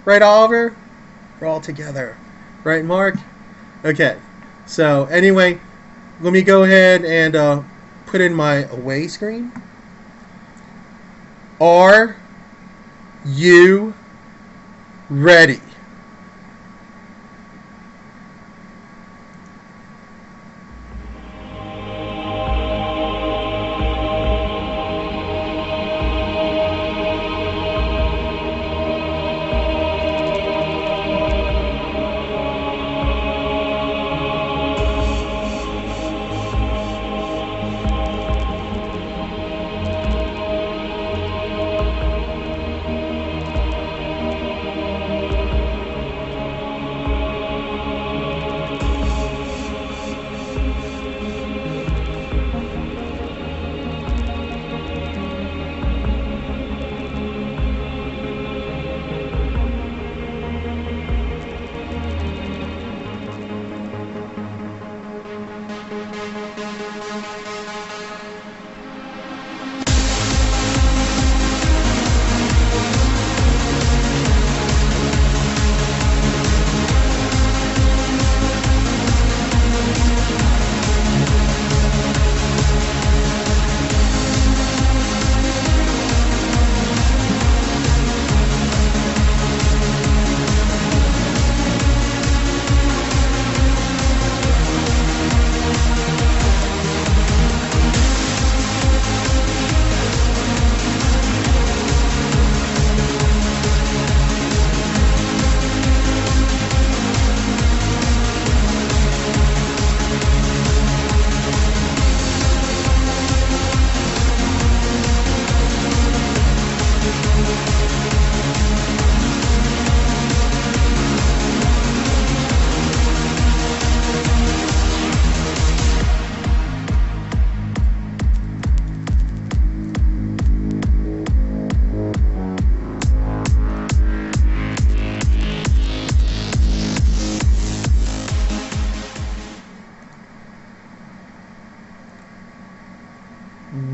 Right, Oliver? We're all together. Right, Mark? Okay. So, anyway, let me go ahead and put in my away screen. Are you ready?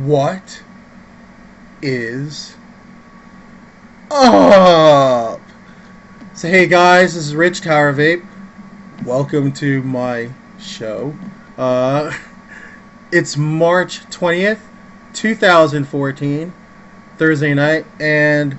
What is up? So hey guys, this is Rich Power Vape. Welcome to my show. It's March 20th, 2014, Thursday night, and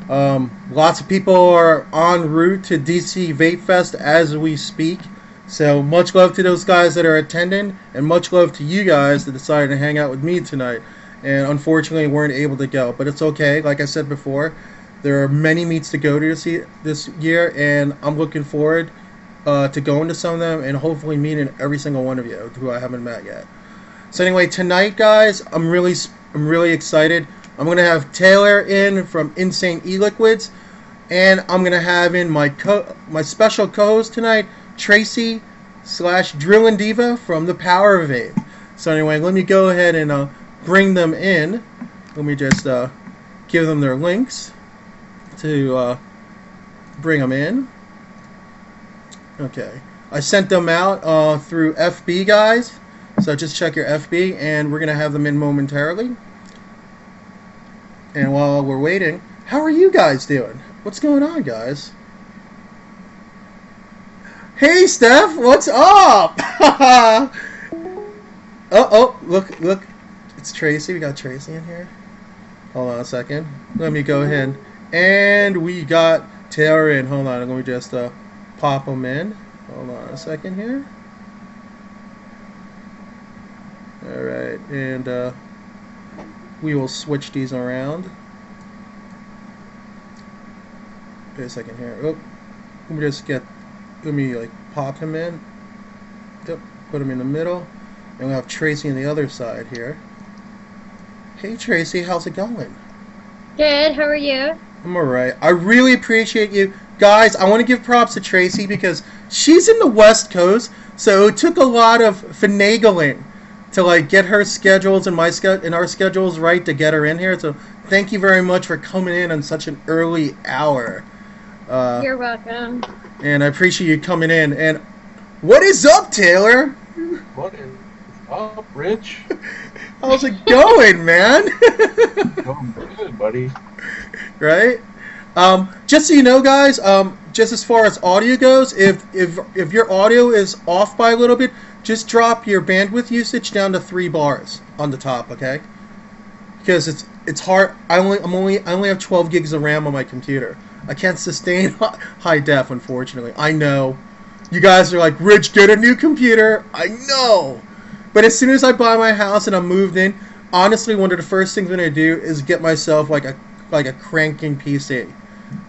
lots of people are en route to DC Vape Fest as we speak. So much love to those guys that are attending, and much love to you guys that decided to hang out with me tonight. And unfortunately, weren't able to go, but it's okay. Like I said before, there are many meets to go to this year, and I'm looking forward to going to some of them and hopefully meeting every single one of you who I haven't met yet. So anyway, tonight, guys, I'm really excited. I'm gonna have Taylor in from Insane Eliquids, and I'm gonna have in my special co-host tonight, Tracy / Drillin Diva from the Power Vape. So anyway, let me go ahead and bring them in. Let me just give them their links to bring them in. Okay, I sent them out through FB, guys. So just check your FB, and we're gonna have them in momentarily. And while we're waiting, how are you guys doing? What's going on, guys? Hey, Steph, what's up? oh, look. It's Tracy. We got Tracy in here. Hold on a second. Let me go ahead. And we got Taylor in. Hold on. Let me just pop them in. Hold on a second here. All right. And we will switch these around. Wait a second here. Oh, let me like pop him in. Yep, put him in the middle. And we'll have Tracy on the other side here. Hey Tracy, how's it going? Good, how are you? I'm alright. I really appreciate you. Guys, I want to give props to Tracy because she's in the West Coast, so it took a lot of finagling to like get her schedules and our schedules right to get her in here. So thank you very much for coming in on such an early hour. You're welcome. And I appreciate you coming in. And what is up, Taylor? What is up, Rich? How's it going, man? Going good, buddy. Right? Just so you know, guys, just as far as audio goes, if your audio is off by a little bit, just drop your bandwidth usage down to 3 bars on the top, okay? Because it's hard. I only have 12 gigs of RAM on my computer. I can't sustain high def, unfortunately. I know. You guys are like, Rich, get a new computer. I know. But as soon as I buy my house and I'm moved in, honestly, one of the first things I'm gonna do is get myself like a cranking PC.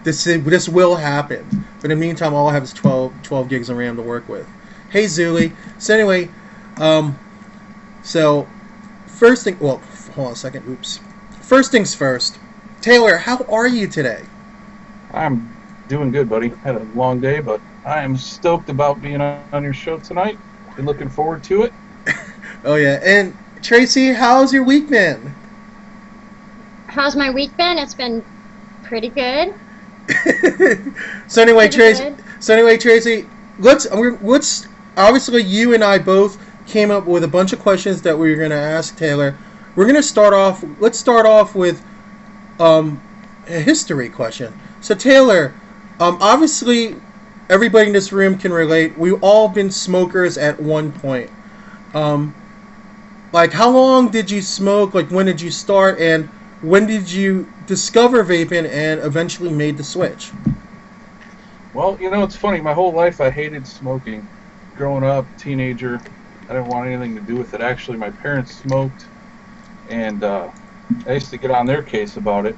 This will happen. But in the meantime, all I have is 12 gigs of RAM to work with. Hey, Zuli. So anyway, so first thing. Well, hold on a second. Oops. First things first. Taylor, how are you today? I'm doing good, buddy. Had a long day, but I am stoked about being on your show tonight. Been looking forward to it. Oh yeah, and Tracy, how's your week been? How's my week been? It's been pretty good. So anyway, Tracy, let's obviously you and I both came up with a bunch of questions that we were going to ask Taylor. We're going to start off. Let's start off with a history question. So Taylor, obviously everybody in this room can relate. We've all been smokers at one point. Like, how long did you smoke? Like, when did you start? And when did you discover vaping and eventually made the switch? Well, it's funny. My whole life I hated smoking. Growing up, teenager, I didn't want anything to do with it. Actually, my parents smoked, and I used to get on their case about it.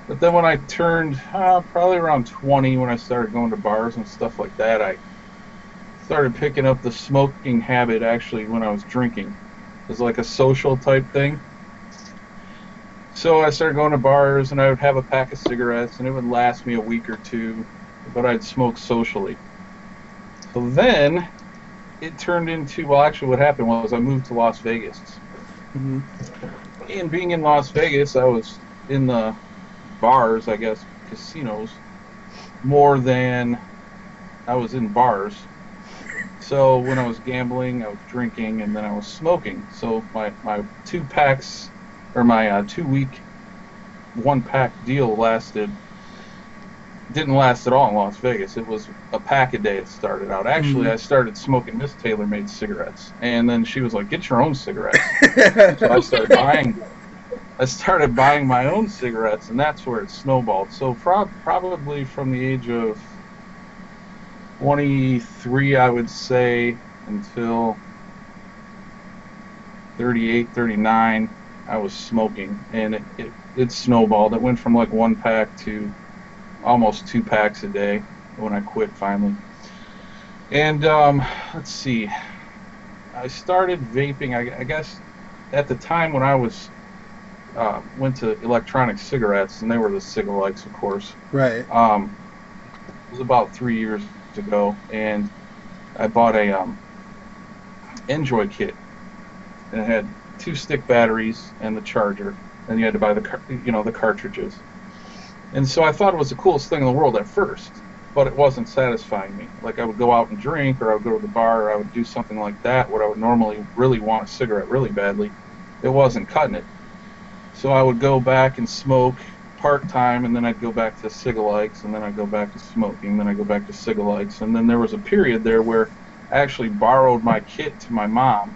But then when I turned probably around 20, when I started going to bars and stuff like that, I started picking up the smoking habit actually when I was drinking. It was like a social type thing. So I started going to bars and I would have a pack of cigarettes and it would last me a week or two, but I'd smoke socially. So then it turned into, well, actually what happened was I moved to Las Vegas. Mm-hmm. And being in Las Vegas, I was in the bars, I guess, casinos, more than I was in bars. So when I was gambling, I was drinking, and then I was smoking. So my 2 packs, or my 2-week 1-pack deal didn't last at all in Las Vegas. It was a pack a day it started out. Actually, I started smoking Miss Taylor-made cigarettes, and then she was like, get your own cigarettes. So I started buying my own cigarettes, and that's where it snowballed. So probably from the age of 23, I would say, until 38, 39, I was smoking, and it snowballed. It went from like 1 pack to almost 2 packs a day when I quit finally. And let's see, I started vaping, I guess, at the time when I went to electronic cigarettes, and they were the Cig-a-likes, of course. Right. It was about 3 years ago, and I bought a Enjoy kit, and it had 2 stick batteries and the charger, and you had to buy the cartridges. And so I thought it was the coolest thing in the world at first, but it wasn't satisfying me. Like, I would go out and drink, or I would go to the bar, or I would do something like that where I would normally really want a cigarette really badly. It wasn't cutting it. So I would go back and smoke part-time, and then I'd go back to Cig-a-likes, and then I'd go back to smoking, then I'd go back to Cig-a-likes. And then there was a period there where I actually borrowed my kit to my mom.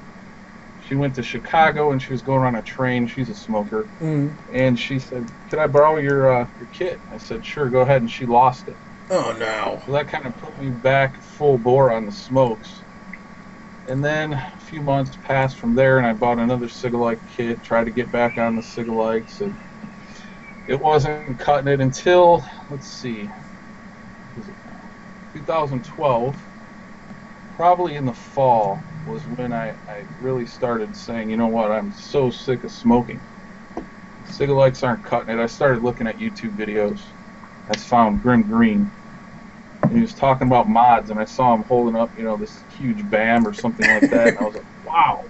She went to Chicago, and she was going on a train. She's a smoker. And she said, could I borrow your kit? I said, sure, go ahead. And she lost it. Oh, no. So that kind of put me back full bore on the smokes. And then a few months passed from there, and I bought another Cig-a-like kit, tried to get back on the Cig-a-likes, and it wasn't cutting it until, let's see, 2012, probably in the fall, was when I really started saying, you know what, I'm so sick of smoking. Cig-a-likes aren't cutting it. I started looking at YouTube videos. I found Grim Green, and he was talking about mods, and I saw him holding up, this huge BAM or something like that, and I was like, wow,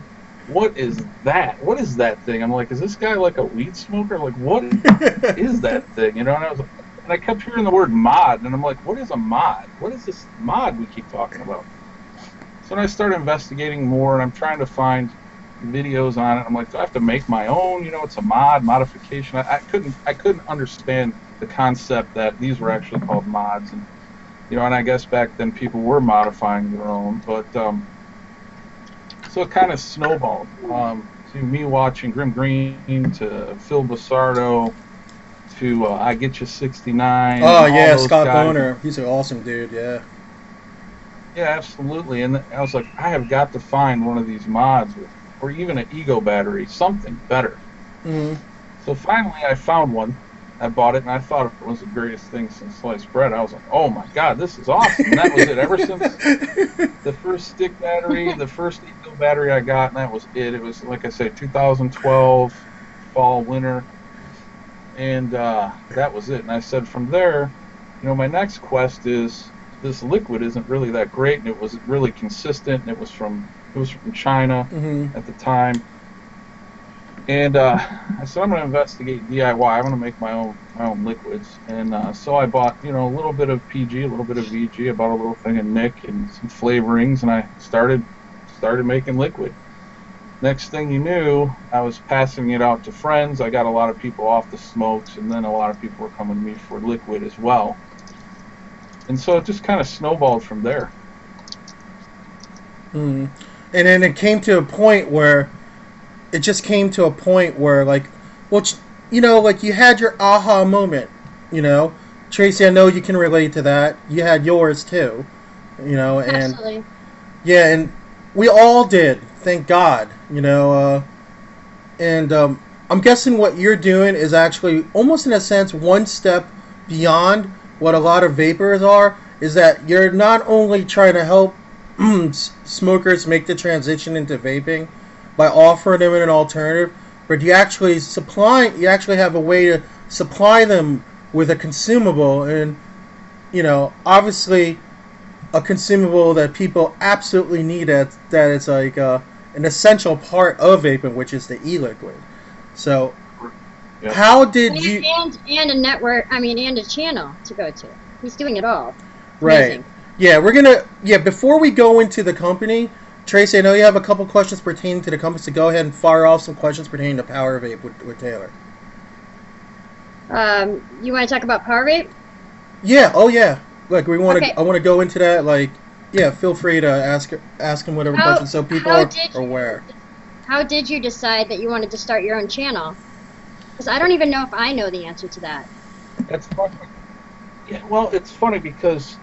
what is that? What is that thing? I'm like, is this guy like a weed smoker? Like, what is that thing? And I kept hearing the word mod, and I'm like, what is a mod? What is this mod we keep talking about? So then I started investigating more, and I'm trying to find videos on it. I'm like, do I have to make my own? It's a modification. I couldn't understand the concept that these were actually called mods, and and I guess back then people were modifying their own, but so it kind of snowballed. To me watching Grim Green, to Phil Basardo, to I Get You 69. Oh yeah, Scott Boner. He's an awesome dude. Yeah. Yeah, absolutely. And I was like, I have got to find one of these mods, or even an ego battery, something better. Mm-hmm. So finally, I found one. I bought it, and I thought it was the greatest thing since sliced bread. I was like, oh my god, this is awesome. And that was it. Ever since the first stick battery, the first ego battery I got, and that was it. It was, like I said, 2012, fall, winter. And that was it. And I said from there, my next quest is, this liquid isn't really that great, and it was really consistent, and it was from China at the time. And I said, I'm going to investigate DIY. I'm going to make my own liquids. And so I bought, a little bit of PG, a little bit of VG. I bought a little thing of Nick and some flavorings, and I started making liquid. Next thing you knew, I was passing it out to friends. I got a lot of people off the smokes, and then a lot of people were coming to me for liquid as well. And so it just kind of snowballed from there. And then it came to a point where, like, like you had your aha moment, Tracy, I know you can relate to that. You had yours too, and Absolutely. yeah, and we all did, thank God, and I'm guessing what you're doing is actually almost in a sense one step beyond what a lot of vapors are, is that you're not only trying to help smokers make the transition into vaping by offering them an alternative, but you actually have a way to supply them with a consumable, and obviously a consumable that people absolutely need, that is like an essential part of vaping, which is the e-liquid. So yep. How did you and a network, and a channel to go to. He's doing it all. Right. Amazing. Yeah, before we go into the company, Tracy, I know you have a couple questions pertaining to the company, so go ahead and fire off some questions pertaining to Power Vape with Taylor. You want to talk about Power Vape? Yeah. Oh yeah. Like I want to go into that. Like, yeah. Feel free to ask him whatever questions, so people are aware. How did you decide that you wanted to start your own channel? Because I don't even know if I know the answer to that. That's funny. Yeah. Well, it's funny because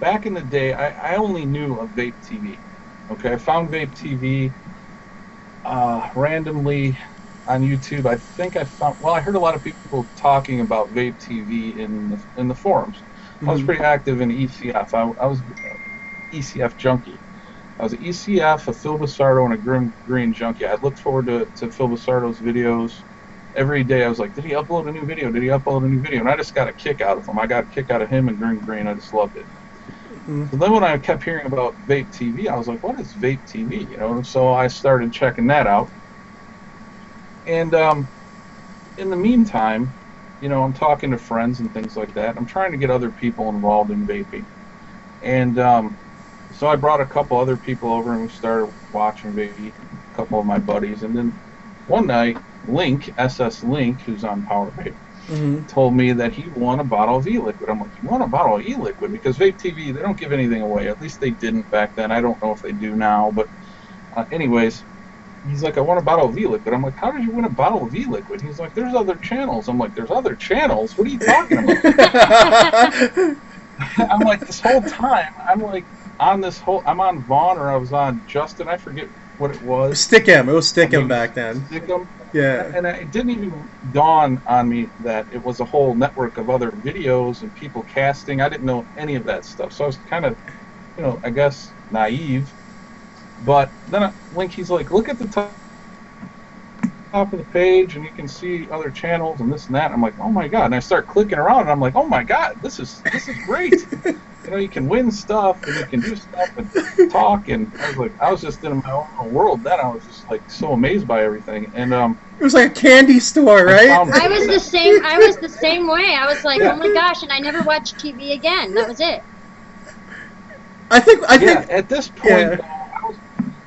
back in the day, I only knew of Vape TV. Okay, I found Vape TV randomly on YouTube. I think I heard a lot of people talking about Vape TV in the forums. Mm-hmm. I was pretty active in ECF. I was an ECF junkie. I was an ECF, a Phil Basardo, and a Grim Green junkie. I looked forward to Phil Basardo's videos every day. I was like, did he upload a new video? Did he upload a new video? And I just got a kick out of him. I got a kick out of him and Grim Green. I just loved it. Mm-hmm. So then when I kept hearing about Vape TV, I was like, what is Vape TV? So I started checking that out. And in the meantime, I'm talking to friends and things like that. I'm trying to get other people involved in vaping. And so I brought a couple other people over and we started watching Vape, a couple of my buddies. And then one night, Link, SS Link, who's on Power Vape, mm-hmm. told me that he won a bottle of e-liquid. I'm like, you won a bottle of e-liquid? Because Vape TV, they don't give anything away. At least they didn't back then. I don't know if they do now. But anyways, he's like, I won a bottle of e-liquid. I'm like, how did you win a bottle of e-liquid? He's like, there's other channels. I'm like, there's other channels? What are you talking about? I'm like, this whole time, I'm on Vaughn, or I was on Justin. I forget what it was. Stick'em. It was Stick'em back then. Stick'em. Yeah. And it didn't even dawn on me that it was a whole network of other videos and people casting. I didn't know any of that stuff. So I was kind of, I guess, naive. But then Link, he's like, look at the top of the page and you can see other channels and this and that. I'm like, oh my god. And I start clicking around and I'm like, oh my god, this is great. You can win stuff and you can do stuff and talk, and I was just in my own world then. I was just like so amazed by everything. And it was like a candy store, right? I was the same way. I was like, oh my gosh, and I never watched TV again. That was it. I think at this point,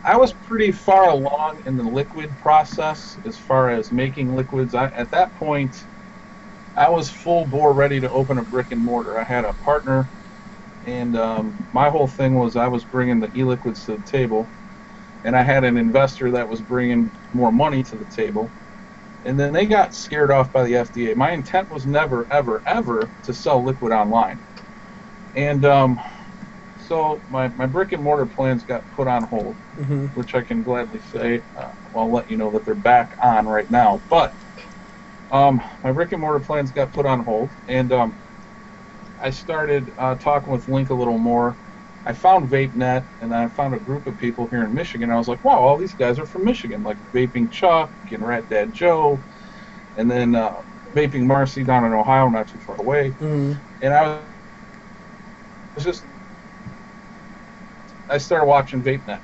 I was pretty far along in the liquid process as far as making liquids. At that point, I was full bore ready to open a brick and mortar. I had a partner, and my whole thing was I was bringing the e-liquids to the table, and I had an investor that was bringing more money to the table, and then they got scared off by the FDA. My intent was never, ever, ever to sell liquid online. And so my brick and mortar plans got put on hold, which I can gladly say, I'll let you know that they're back on right now. But my brick and mortar plans got put on hold, and I started talking with Link a little more. I found VapeNet, and I found a group of people here in Michigan. I was like, wow, all these guys are from Michigan, like Vaping Chuck and Rat Dad Joe, and then Vaping Marcy down in Ohio, not too far away. And I started watching VapeNet.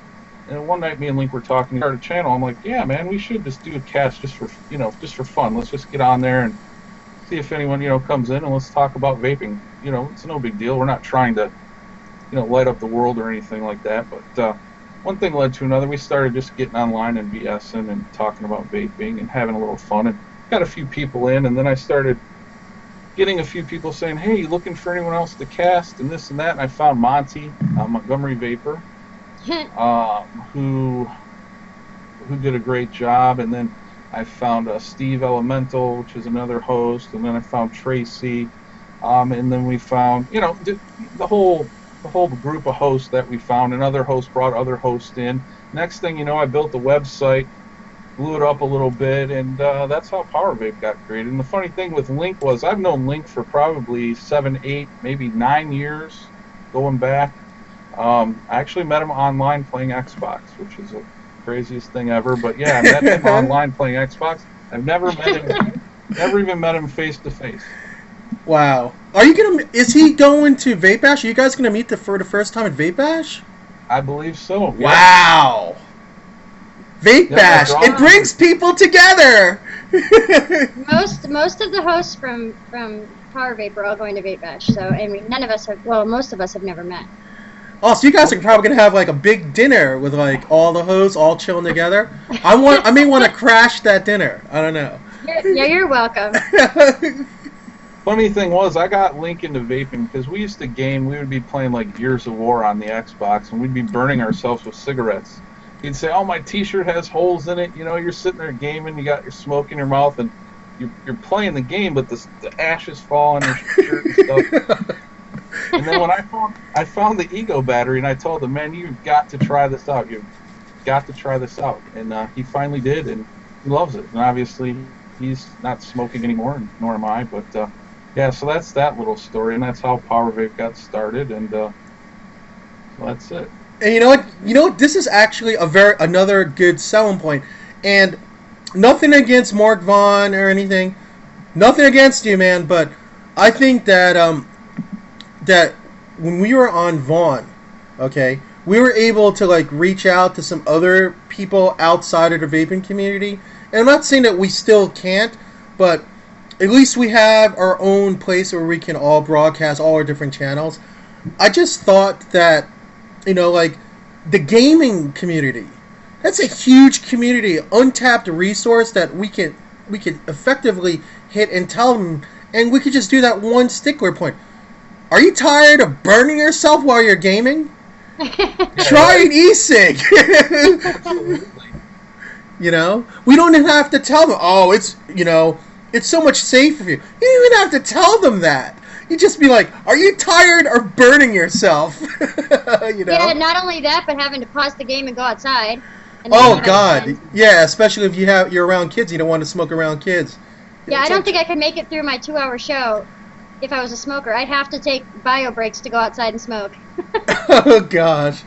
And one night me and Link were talking, we started a channel. I'm like, yeah, man, we should just do a cast just for fun. Let's just get on there and see if anyone, comes in, and let's talk about vaping. It's no big deal. We're not trying to, light up the world or anything like that. But one thing led to another. We started just getting online and BSing and talking about vaping and having a little fun, and got a few people in, and then I started getting a few people saying, hey, you looking for anyone else to cast and this and that? And I found Monty, Montgomery Vapor, who did a great job. And then I found Steve Elemental, which is another host, and then I found Tracy, and then we found, the whole group of hosts that we found. Another host brought other hosts in. Next thing you know, I built the website, blew it up a little bit, and that's how Power Vape got created. And the funny thing with Link was I've known Link for probably 7, 8, maybe 9 years going back. I actually met him online playing Xbox, which is the craziest thing ever. But yeah, I met him online playing Xbox. I've never met him, never even met him face to face. Wow. Is he going to Vape Bash? Are you guys gonna meet for the first time at Vape Bash? I believe so. Yeah. Wow. Vape Bash. It brings people together. Most of the hosts from Power Vape are all going to Vape Bash. So none of us have. Well, most of us have never met. Oh, so you guys are probably gonna have like a big dinner with like all the hosts all chilling together. I may want to crash that dinner. I don't know. Yeah, you're welcome. Funny thing was, I got Link into vaping because we used to game. We would be playing like Gears of War on the Xbox, and we'd be burning ourselves with cigarettes. He'd say, "Oh, my T-shirt has holes in it." You're sitting there gaming, you got your smoke in your mouth, and you're playing the game, but the ashes fall on your shirt and stuff. And then when I found the Ego battery, and I told him, "Man, you've got to try this out. You've got to try this out." And he finally did, and he loves it. And obviously, he's not smoking anymore, and nor am I. But yeah, so that's that little story, and that's how Power Vape got started, and so that's it. And you know what? This is actually another good selling point. And nothing against Mark Vaughn or anything. Nothing against you, man. But I think that that when we were on Vaughn, okay, we were able to like reach out to some other people outside of the vaping community. And I'm not saying that we still can't, but at least we have our own place where we can all broadcast all our different channels. I just thought that, like the gaming community, that's a huge community, untapped resource that we could effectively hit and tell them, and we could just do that one stickler point. Are you tired of burning yourself while you're gaming? Try an e-cig. We don't even have to tell them, oh, it's so much safer for you. You don't even have to tell them that. You just be like, are you tired of burning yourself? Yeah, not only that, but having to pause the game and go outside. And oh, God. Yeah, especially if you're around kids. You don't want to smoke around kids. Yeah, I don't think I could make it through my 2-hour show if I was a smoker. I'd have to take bio breaks to go outside and smoke. Oh, gosh.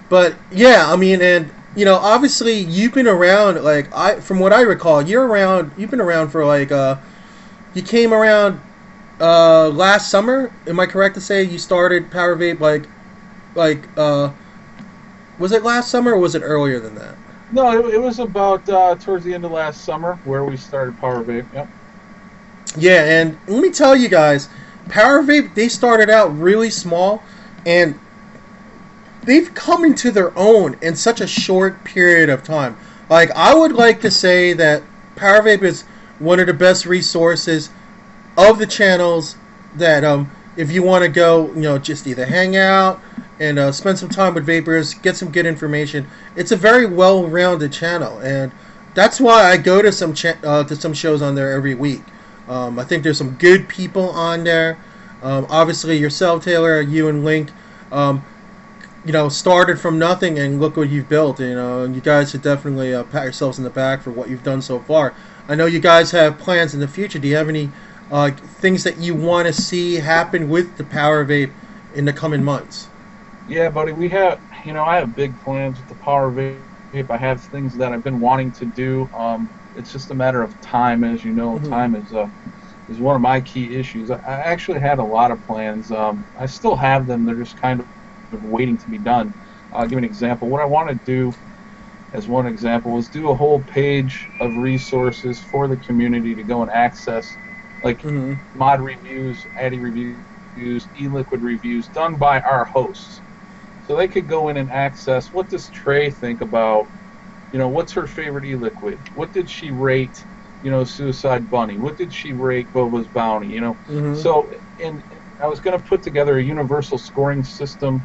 But, yeah, and obviously you've been around, from what I recall, you've been around for, you came around last summer. Am I correct to say you started Power Vape, was it last summer or was it earlier than that? No, it was about towards the end of last summer where we started Power Vape, yep. Yeah, and let me tell you guys, Power Vape, they started out really small, and they've come into their own in such a short period of time. I would like to say that Power Vape is one of the best resources of the channels that if you want to go, just either hang out and spend some time with vapors, get some good information. It's a very well-rounded channel, and that's why I go to some shows on there every week. I think there's some good people on there. Obviously, yourself, Taylor, you and Link, started from nothing, and look what you've built. And you guys should definitely pat yourselves in the back for what you've done so far. I know you guys have plans in the future. Do you have any things that you want to see happen with the Power Vape in the coming months? Yeah, buddy, we have, I have big plans with the Power Vape. I have things that I've been wanting to do. It's just a matter of time, as you know. Mm-hmm. Time is one of my key issues. I actually had a lot of plans. I still have them. They're just kind of waiting to be done. I'll give you an example. What I want to do, as one example, is do a whole page of resources for the community to go and access, like mod reviews, Addy reviews, e-liquid reviews done by our hosts. So they could go in and access, what does Trey think about, what's her favorite e-liquid? What did she rate, Suicide Bunny? What did she rate Boba's Bounty? So, and I was going to put together a universal scoring system,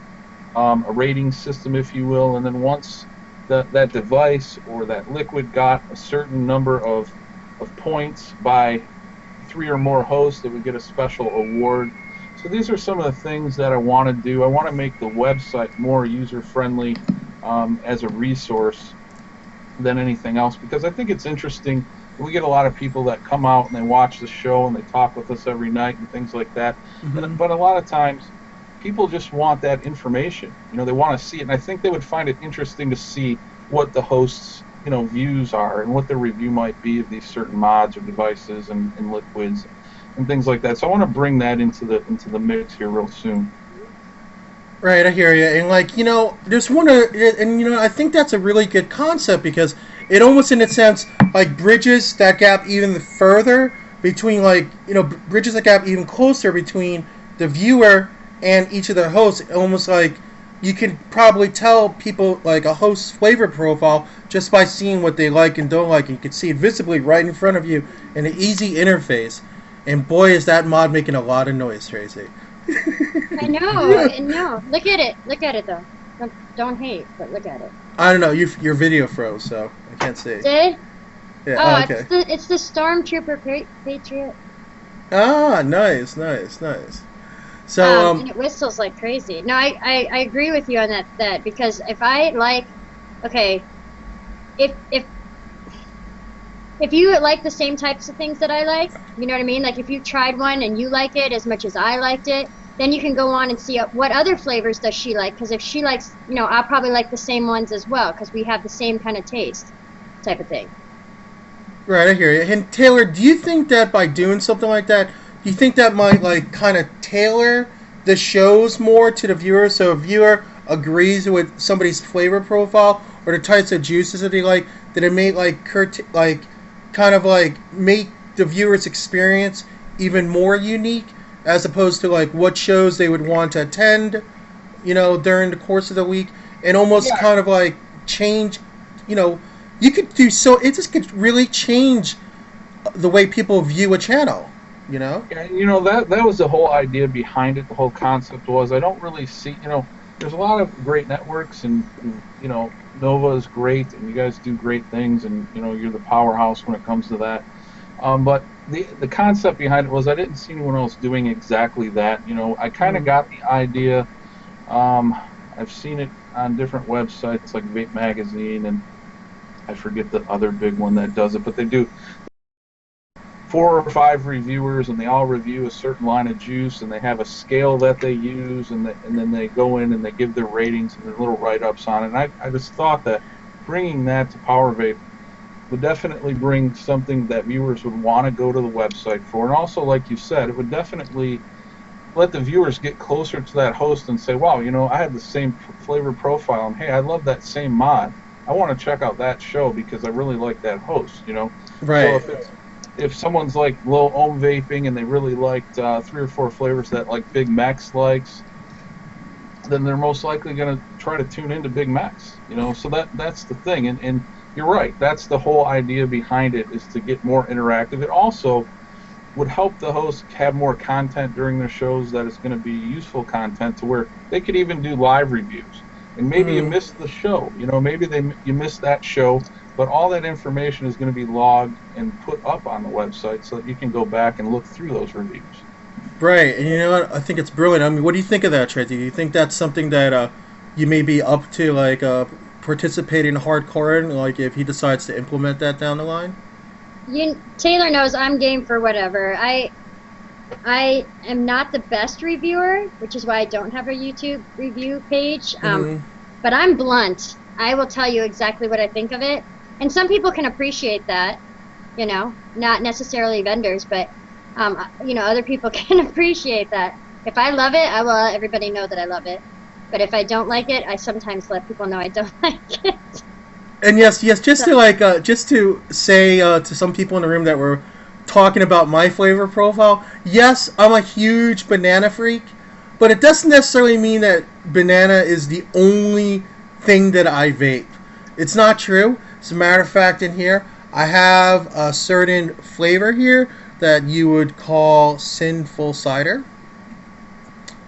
a rating system, if you will, and then once that device or that liquid got a certain number of points by 3 or more hosts, that would get a special award. So these are some of the things that I want to do. I want to make the website more user-friendly as a resource than anything else, because I think it's interesting. We get a lot of people that come out and they watch the show and they talk with us every night and things like that. But a lot of times, people just want that information. They want to see it, and I think they would find it interesting to see what the hosts' views are and what their review might be of these certain mods or devices and liquids and things like that. So I want to bring that into the mix here real soon. Right, I hear you. And there's one, and I think that's a really good concept, because it almost, in a sense, bridges that gap even further between, bridges that gap even closer between the viewer and each of their hosts. Almost like you can probably tell people a host's flavor profile just by seeing what they like and don't like. And you can see it visibly right in front of you in an easy interface. And boy, is that mod making a lot of noise, Tracy. I know. Look at it, though. Don't hate, but look at it. I don't know. Your video froze, so I can't see. Did? Yeah. Oh, okay. It's the Stormtrooper Patriot. Ah, nice. So and it whistles like crazy. No, I agree with you on that because if you like the same types of things that I like, you know what I mean? Like if you tried one and you like it as much as I liked it, then you can go on and see what other flavors does she like. Because if she likes, I'll probably like the same ones as well, because we have the same kind of taste type of thing. Right, I hear you. And Taylor, do you think that by doing something like that, do you think that might kind of tailor the shows more to the viewer, so a viewer agrees with somebody's flavor profile or the types of juices that they like, that it may make the viewer's experience even more unique, as opposed to what shows they would want to attend, during the course of the week, and almost change, you could do so. It just could really change the way people view a channel. Yeah, that was the whole idea behind it. The whole concept was, I don't really see, there's a lot of great networks, and Nova is great, and you guys do great things, and you're the powerhouse when it comes to that. But the concept behind it was, I didn't see anyone else doing exactly that. I kind of got the idea. I've seen it on different websites like Vape Magazine, and I forget the other big one that does it, but they do 4 or 5 reviewers, and they all review a certain line of juice, and they have a scale that they use, and then they go in and they give their ratings and their little write-ups on it. And I just thought that bringing that to Power Vape would definitely bring something that viewers would want to go to the website for. And also, like you said, it would definitely let the viewers get closer to that host and say, wow, I have the same flavor profile, and hey, I love that same mod. I want to check out that show because I really like that host, Right. So if someone's like low ohm vaping and they really liked 3 or 4 flavors that Big Max likes, then they're most likely going to try to tune into Big Max. So that's the thing. And you're right. That's the whole idea behind it, is to get more interactive. It also would help the hosts have more content during their shows that is going to be useful content to where they could even do live reviews. And maybe you missed the show, you know, maybe you missed that show, but all that information is going to be logged and put up on the website so that you can go back and look through those reviews. Right, and you know what? I think it's brilliant. I mean, what do you think of that, Tracy? Do you think that's something that you may be up to, like participating hardcore in, like if he decides to implement that down the line? Taylor knows I'm game for whatever. I am not the best reviewer, which is why I don't have a YouTube review page. But I'm blunt. I will tell you exactly what I think of it. And some people can appreciate that, you know, not necessarily vendors, but, you know, other people can appreciate that. If I love it, I will let everybody know that I love it. But if I don't like it, I sometimes let people know I don't like it. And yes, just to say to some people in the room that were talking about my flavor profile, yes, I'm a huge banana freak, but it doesn't necessarily mean that banana is the only thing that I vape. It's not true. As a matter of fact, in here, I have a certain flavor here that you would call sinful cider.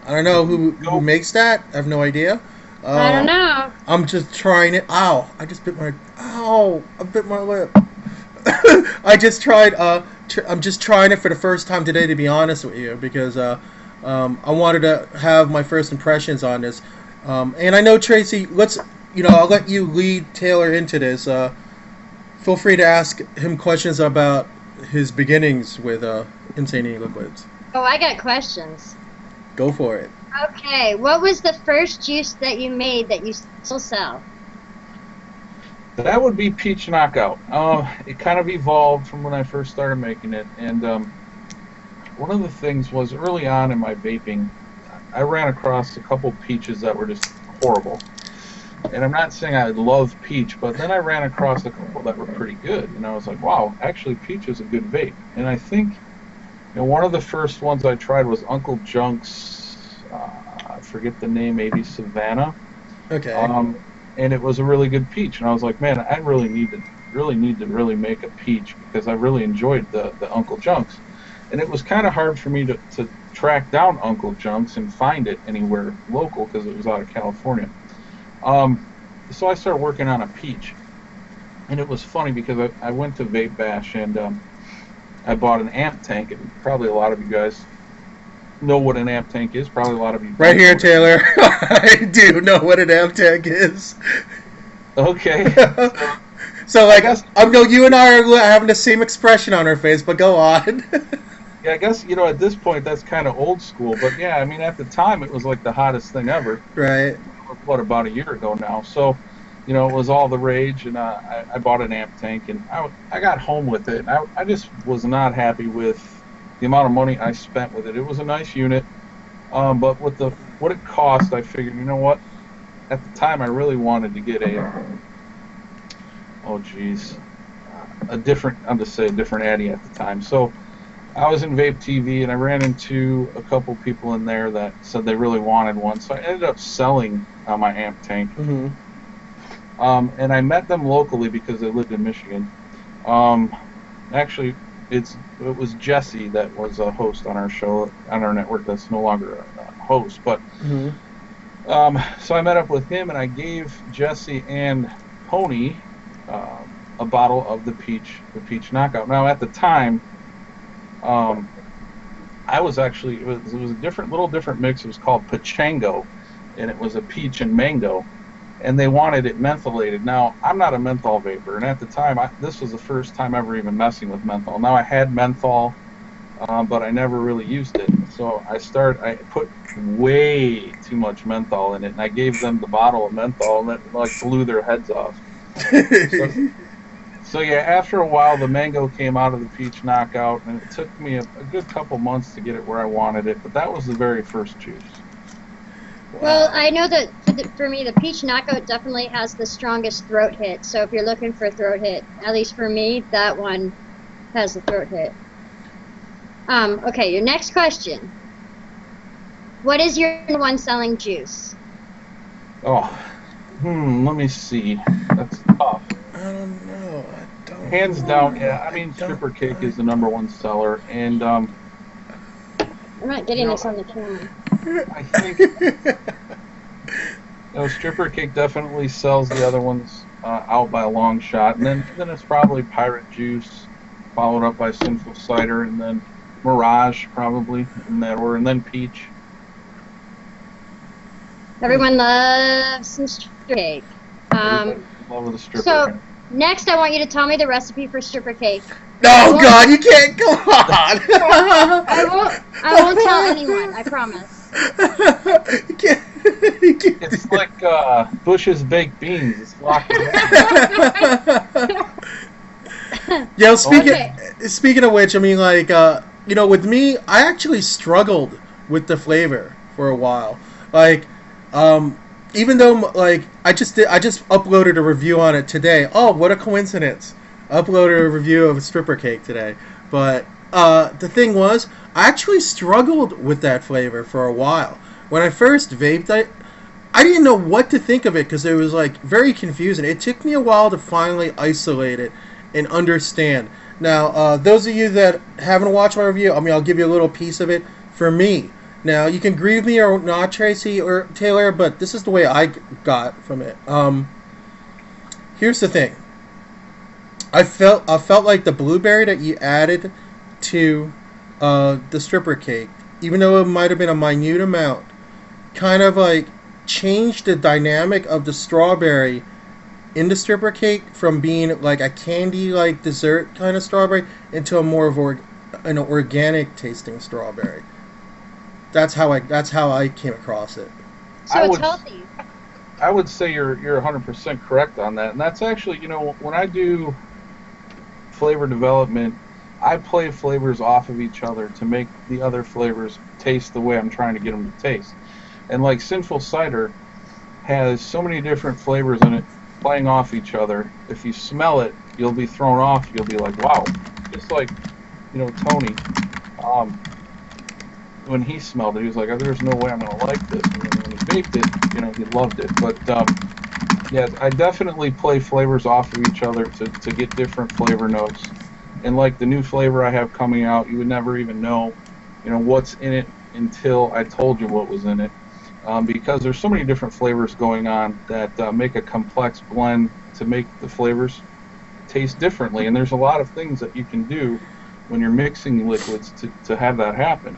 I don't know who makes that. I have no idea. I don't know. I'm just trying it. Ow! I just bit my. Ow! I bit my lip. I just tried. I'm just trying it for the first time today, to be honest with you, because I wanted to have my first impressions on this. And I know Tracy. I'll let you lead Taylor into this. Feel free to ask him questions about his beginnings with Insane Eliquids. Oh, I got questions. Go for it. Okay, what was the first juice that you made that you still sell? That would be Peach Knockout. It kind of evolved from when I first started making it, and one of the things was early on in my vaping, I ran across a couple peaches that were just horrible. And I'm not saying I love peach, but then I ran across a couple that were pretty good, and I was like, wow, actually peach is a good vape. And I think, you know, one of the first ones I tried was Uncle Junk's, I forget the name, maybe Savannah. Okay. And it was a really good peach, and I was like, man, I really need to make a peach because I really enjoyed the Uncle Junk's. And it was kind of hard for me to track down Uncle Junk's and find it anywhere local because it was out of California. So I started working on a peach, and it was funny because I went to Vape Bash and I bought an amp tank, and probably a lot of you guys know what an amp tank is. Probably a lot of you right here, Taylor. I do know what an amp tank is. Okay. So like, I know you and I are having the same expression on our face, but go on. Yeah, I guess, you know, at this point that's kind of old school, but yeah, I mean, at the time it was like the hottest thing ever. Right. What, about a year ago now? So, you know, it was all the rage, and I bought an amp tank, and I got home with it. And I just was not happy with the amount of money I spent with it. It was a nice unit, but with what it cost, I figured, you know what? At the time, I really wanted to get a different Addy at the time. So I was in Vape TV, and I ran into a couple people in there that said they really wanted one. So I ended up selling my amp tank. Mm-hmm. And I met them locally because they lived in Michigan. Actually, it was Jesse that was a host on our show, on our network that's no longer a host. But so I met up with him, and I gave Jesse and Pony a bottle of the Peach Knockout. Now, at the time, I was actually, it was a little different mix. It was called Pachango, and it was a peach and mango, and they wanted it mentholated. Now, I'm not a menthol vapor, and at the time, this was the first time ever even messing with menthol. Now, I had menthol, but I never really used it. So I put way too much menthol in it, and I gave them the bottle of menthol, and it like blew their heads off. So yeah, after a while, the mango came out of the Peach Knockout, and it took me a good couple months to get it where I wanted it, but that was the very first juice. Well, I know that for me, the Peach Knockout definitely has the strongest throat hit. So if you're looking for a throat hit, at least for me, that one has the throat hit. Okay, your next question. What is your one selling juice? Oh, let me see. That's tough. I don't know. I don't Hands down, yeah. I mean, stripper cake is the #1 seller, and I'm not getting this on the camera. I think stripper cake definitely sells the other ones out by a long shot, and then it's probably Pirate Juice, followed up by Sinful Cider, and then Mirage probably in that order, and then Peach. Everyone loves some stripper cake. Love the stripper. So next, I want you to tell me the recipe for stripper cake. Oh God, you can't go on. I won't tell anyone. I promise. You can't. It's like Bush's baked beans. It's locked in. Yeah, speaking of which, I mean, like, with me, I actually struggled with the flavor for a while. Like, even though, like, I just uploaded a review on it today. Oh, what a coincidence! Uploaded a review of a stripper cake today. But the thing was, I actually struggled with that flavor for a while. When I first vaped, I didn't know what to think of it because it was like very confusing. It took me a while to finally isolate it and understand. Now, those of you that haven't watched my review, I mean, I'll give you a little piece of it. For me, now you can agree with me or not, Tracy or Taylor, but this is the way I got from it. Here's the thing. I felt like the blueberry that you added to the stripper cake, even though it might have been a minute amount, kind of like changed the dynamic of the strawberry in the stripper cake from being like a candy like dessert kind of strawberry into a more of an organic tasting strawberry. That's how I came across it. So it's healthy. I would say you're 100% correct on that, and that's actually, when I do flavor development, I play flavors off of each other to make the other flavors taste the way I'm trying to get them to taste. And like Sinful Cider has so many different flavors in it playing off each other. If you smell it, you'll be thrown off. You'll be like, wow. Just like, Tony, when he smelled it, he was like, there's no way I'm going to like this. And then when he baked it, he loved it. But yeah, I definitely play flavors off of each other to get different flavor notes. And like the new flavor I have coming out, you would never even know, what's in it until I told you what was in it. Because there's so many different flavors going on that make a complex blend to make the flavors taste differently. And there's a lot of things that you can do when you're mixing liquids to have that happen.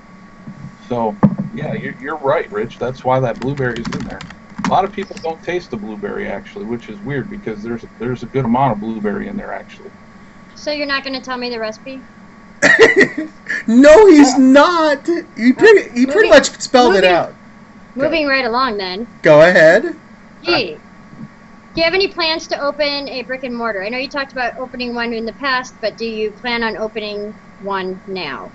So, yeah, you're right, Rich. That's why that blueberry is in there. A lot of people don't taste the blueberry, actually, which is weird because there's a good amount of blueberry in there, actually. So you're not going to tell me the recipe? No, he's not. He pretty much spelled it out. Moving right along, then. Go ahead. Gee, do you have any plans to open a brick and mortar? I know you talked about opening one in the past, but do you plan on opening one now?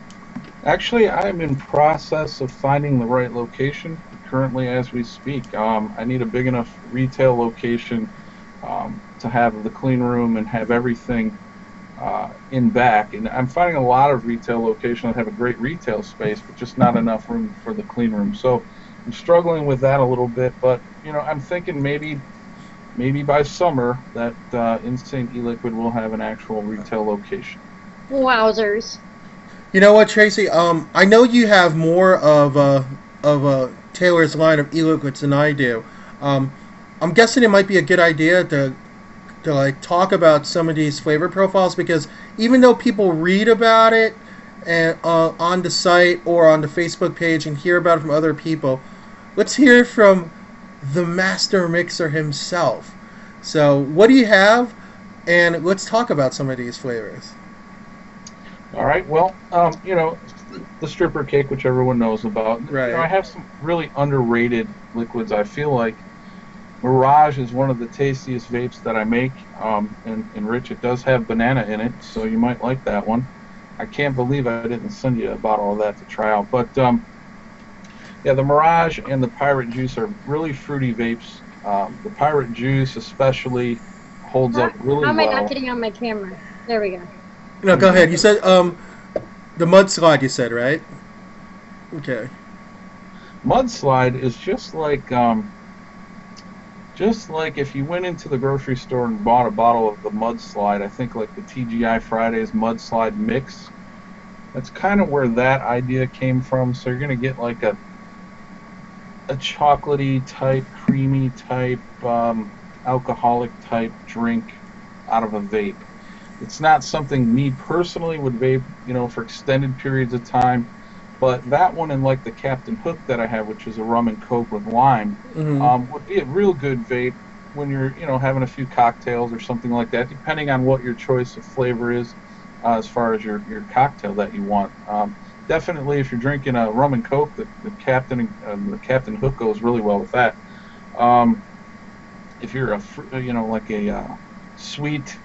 Actually, I'm in process of finding the right location currently as we speak. I need a big enough retail location to have the clean room and have everything in back. And I'm finding a lot of retail locations that have a great retail space, but just not enough room for the clean room. So I'm struggling with that a little bit, but I'm thinking maybe by summer that Insane Eliquid will have an actual retail location. Wowzers! You know what, Tracy? I know you have more of Taylor's line of e-liquids than I do. I'm guessing it might be a good idea to like talk about some of these flavor profiles, because even though people read about it and on the site or on the Facebook page and hear about it from other people, let's hear from the master mixer himself. So what do you have? And let's talk about some of these flavors. All right. Well, the stripper cake, which everyone knows about. Right. I have some really underrated liquids. I feel like Mirage is one of the tastiest vapes that I make. And Rich, it does have banana in it, so you might like that one. I can't believe I didn't send you a bottle of that to try out. But yeah, the Mirage and the Pirate Juice are really fruity vapes. The Pirate Juice especially holds up really well. How am I not getting on my camera? There we go. No, go ahead. You said the mudslide, you said, right? Okay. Mudslide is just like just like if you went into the grocery store and bought a bottle of the Mudslide, I think like the TGI Fridays Mudslide mix, that's kind of where that idea came from. So you're going to get like a chocolatey type, creamy type, alcoholic type drink out of a vape. It's not something me personally would vape, you know, for extended periods of time. But that one and like the Captain Hook that I have, which is a rum and coke with lime, would be a real good vape when you're, you know, having a few cocktails or something like that, depending on what your choice of flavor is as far as your cocktail that you want. Definitely, if you're drinking a rum and coke, the Captain Hook goes really well with that. If you're you know, like a sweet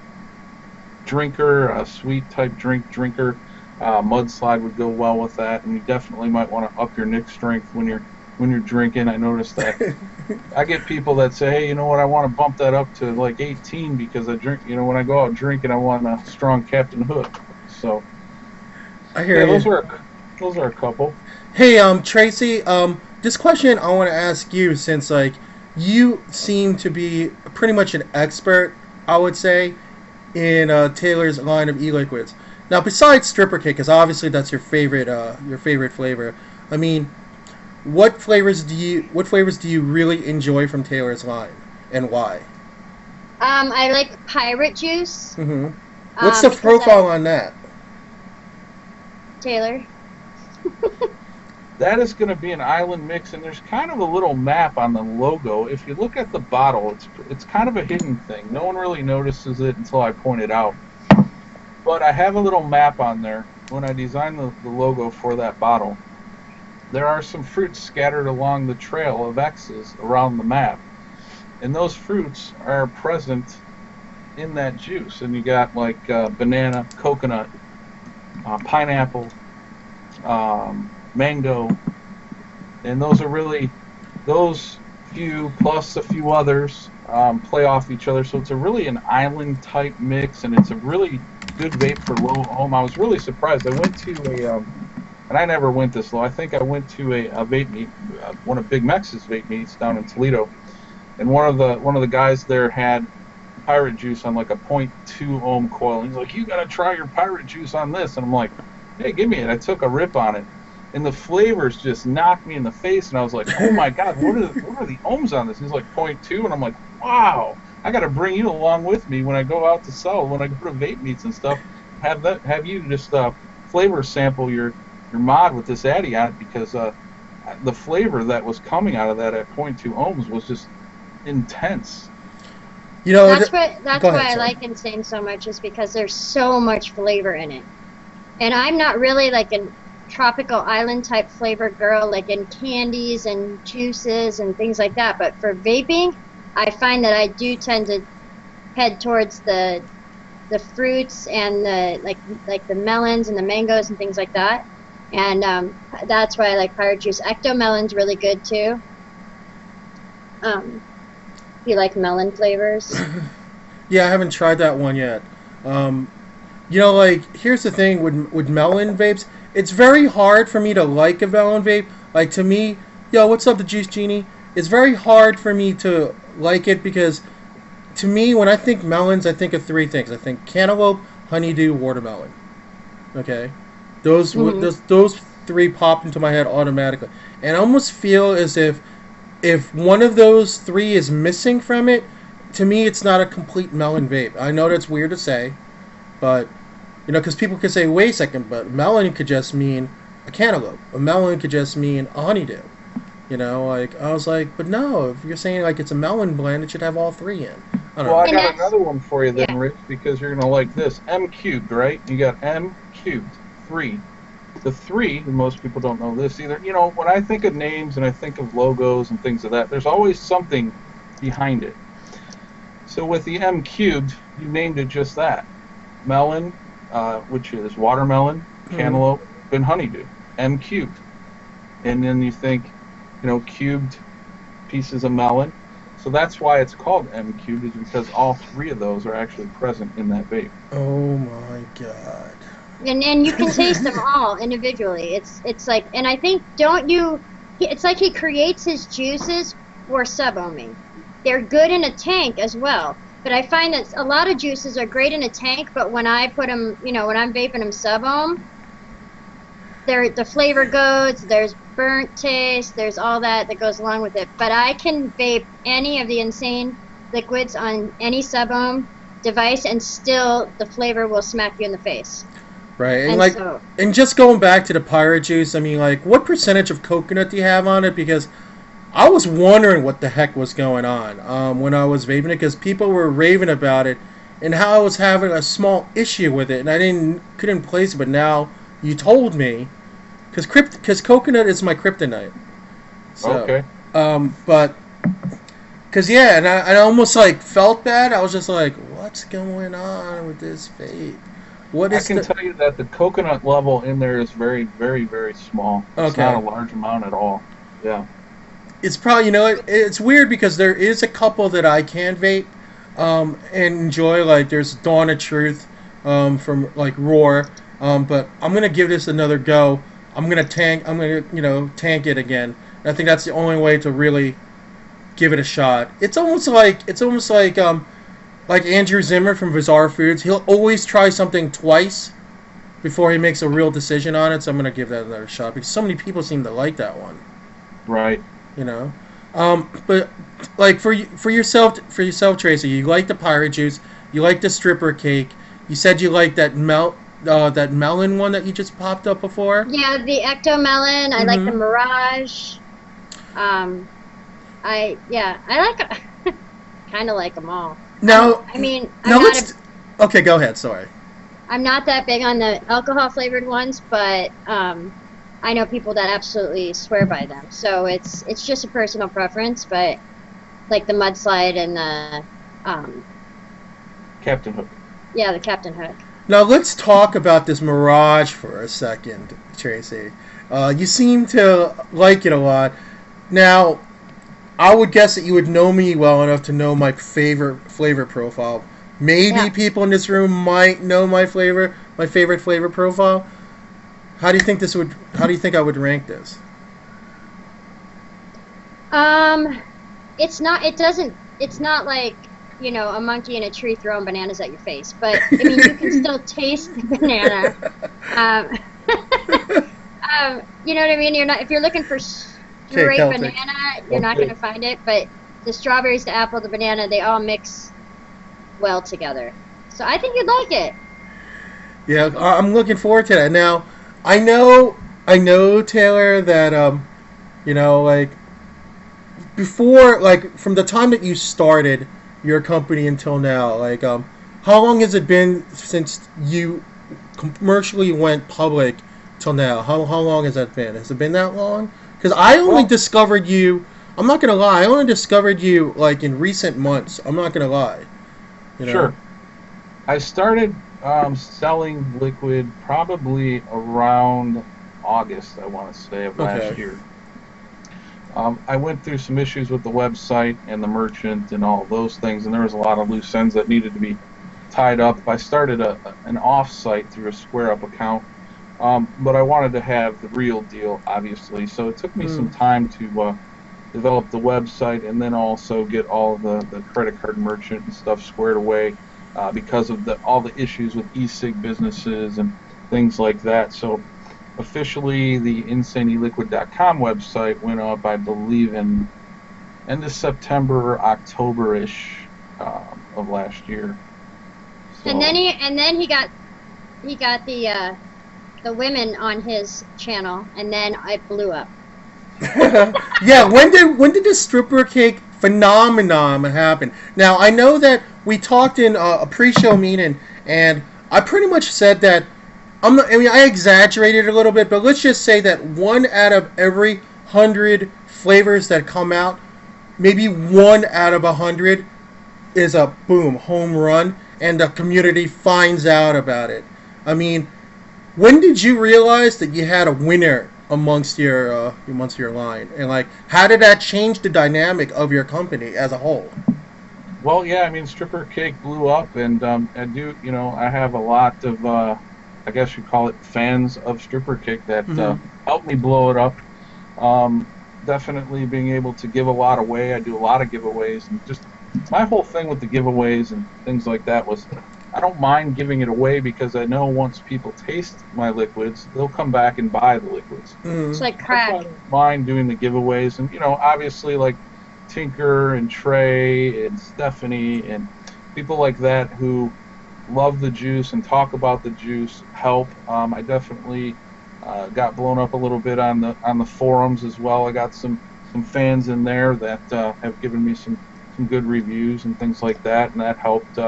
drinker, a sweet type drinker. Mudslide would go well with that, and you definitely might want to up your Nick strength when you're drinking. I noticed that I get people that say, hey, you know what, I want to bump that up to like 18 because I drink, you know, when I go out drinking, I want a strong Captain Hook. So I hear you. Those are a couple. Hey, Tracy, this question I want to ask you, since like you seem to be pretty much an expert, I would say, in Taylor's line of e-liquids. Now, besides stripper cake, because obviously that's your favorite flavor. I mean, what flavors do you really enjoy from Taylor's line, and why? I like pirate juice. Mm-hmm. What's the profile on that? Taylor. That is going to be an island mix, and there's kind of a little map on the logo. If you look at the bottle, it's kind of a hidden thing. No one really notices it until I point it out. But I have a little map on there when I designed the logo for that bottle. There are some fruits scattered along the trail of X's around the map. And those fruits are present in that juice. And you got like banana, coconut, pineapple, mango. And those are really, those few plus a few others play off each other. So it's a really an island type mix, and it's a really good vape for low ohm. I was really surprised. I went to and I never went this low. I think I went to a vape meet, one of Big Mex's vape meets down in Toledo, and one of the guys there had pirate juice on like a 0.2 ohm coil. And he's like, "You gotta try your pirate juice on this," and I'm like, "Hey, give me it." I took a rip on it, and the flavors just knocked me in the face, and I was like, "Oh my God, what are the ohms on this?" He's like 0.2, and I'm like, "Wow, I got to bring you along with me when I go out to sell, when I go to vape meets and stuff. Have you just flavor sample your mod with this Addy on it, because the flavor that was coming out of that at 0.2 ohms was just intense." You know, that's why I like Insane so much, is because there's so much flavor in it. And I'm not really like a tropical island type flavor girl, like in candies and juices and things like that. But for vaping, I find that I do tend to head towards the fruits and the like the melons and the mangoes and things like that. And that's why I like pirate juice. Ecto melon's really good too. If you like melon flavors. Yeah, I haven't tried that one yet. You know, like, here's the thing with melon vapes. It's very hard for me to like a melon vape. Like, to me, yo, what's up, the Juice Genie? It's very hard for me to like it, because to me, when I think melons, I think of three things. I think cantaloupe, honeydew, watermelon. Okay? Those three pop into my head automatically. And I almost feel as if one of those three is missing from it, to me, it's not a complete melon vape. I know that's weird to say, but, you know, because people could say, wait a second, but melon could just mean a cantaloupe. A melon could just mean a honeydew. You know, like, I was like, but no, if you're saying like it's a melon blend, it should have all three in. I don't know. I got another one for you then, Rich, because you're going to like this. M cubed, right? You got M cubed, 3. The 3, and most people don't know this either, you know, when I think of names and I think of logos and things of that, there's always something behind it. So with the M cubed, you named it just that. Melon, which is watermelon, cantaloupe, and honeydew. M cubed. And then you think, you know, cubed pieces of melon. So that's why it's called M cubed, is because all 3 of those are actually present in that vape. Oh my God. And you can taste them all individually. It's like, and I think, it's like he creates his juices for sub-ohming. they're good in a tank as well. But I find that a lot of juices are great in a tank, but when I put them, you know, when I'm vaping them sub-ohm, the flavor goes, there's burnt taste, there's all that goes along with it. But I can vape any of the Insane liquids on any sub-ohm device, and still the flavor will smack you in the face. Right, and just going back to the pirate juice, I mean, like, what percentage of coconut do you have on it? Because I was wondering what the heck was going on when I was vaping it, because people were raving about it and how I was having a small issue with it, and I couldn't place it. But now you told me, because coconut is my kryptonite. So, okay. But because yeah, and I almost like felt bad. I was just like, what's going on with this vape? I can tell you that the coconut level in there is very, very, very small. It's not a large amount at all. Yeah. It's probably, you know, it's weird because there is a couple that I can vape and enjoy. Like there's Dawn of Truth from like Roar, but I'm gonna give this another go. I'm gonna tank it again. And I think that's the only way to really give it a shot. It's almost like Andrew Zimmer from Bizarre Foods. He'll always try something twice before he makes a real decision on it. So I'm gonna give that another shot because so many people seem to like that one. Right. You know, but like for yourself, Tracy, you like the pirate juice, you like the stripper cake. You said you like that melon one that you just popped up before. Yeah, the Ecto Melon. I like the Mirage. I like kind of like them all. Now, okay, go ahead. Sorry. I'm not that big on the alcohol flavored ones, but I know people that absolutely swear by them. So it's just a personal preference, but like the mudslide and the Captain Hook. Yeah, the Captain Hook. Now let's talk about this Mirage for a second, Tracy. You seem to like it a lot. Now, I would guess that you would know me well enough to know my favorite flavor profile. Maybe people in this room might know my favorite flavor profile. How do you think I would rank this? It's not like, you know, a monkey in a tree throwing bananas at your face, but I mean, you can still taste the banana. You know what I mean? If you're looking for straight banana, you're not going to find it, but the strawberries, the apple, the banana, they all mix well together. So I think you'd like it. Yeah, I'm looking forward to that. Now, I know, Taylor, that you know, like before, like from the time that you started your company until now, like how long has it been since you commercially went public till now? How long has that been? Has it been that long? Because I only discovered you. I'm not gonna lie. I only discovered you like in recent months. I'm not gonna lie. You know? Sure. I started selling liquid probably around August, I want to say, of last year. I went through some issues with the website and the merchant and all those things, and there was a lot of loose ends that needed to be tied up. I started an off-site through a Square Up account, but I wanted to have the real deal, obviously. So it took me some time to develop the website and then also get all the credit card merchant and stuff squared away because of all the issues with e-cig businesses and things like that. So officially, the InsaneEliquid.com website went up, I believe, in end of September, October-ish of last year. So, and then he got the women on his channel, and then it blew up. Yeah, when did the stripper cake phenomenon happen? Now I know that we talked in a pre-show meeting, and I pretty much said that. I exaggerated a little bit, but let's just say that 1 out of every 100 flavors that come out, maybe 1 out of 100 is a boom home run, and the community finds out about it. I mean, when did you realize that you had a winner amongst your line, and like, how did that change the dynamic of your company as a whole? Well, yeah, I mean, stripper cake blew up, and I have a lot of. I guess you call it fans of stripper cake that helped me blow it up. definitely being able to give a lot away. I do a lot of giveaways, and just my whole thing with the giveaways and things like that was I don't mind giving it away because I know once people taste my liquids, they'll come back and buy the liquids. It's like crack. I don't mind doing the giveaways, and obviously like Tinker and Trey and Stephanie and people like that who love the juice and talk about the juice help. I definitely got blown up a little bit on the forums as well. I got some fans in there that have given me some good reviews and things like that, and that helped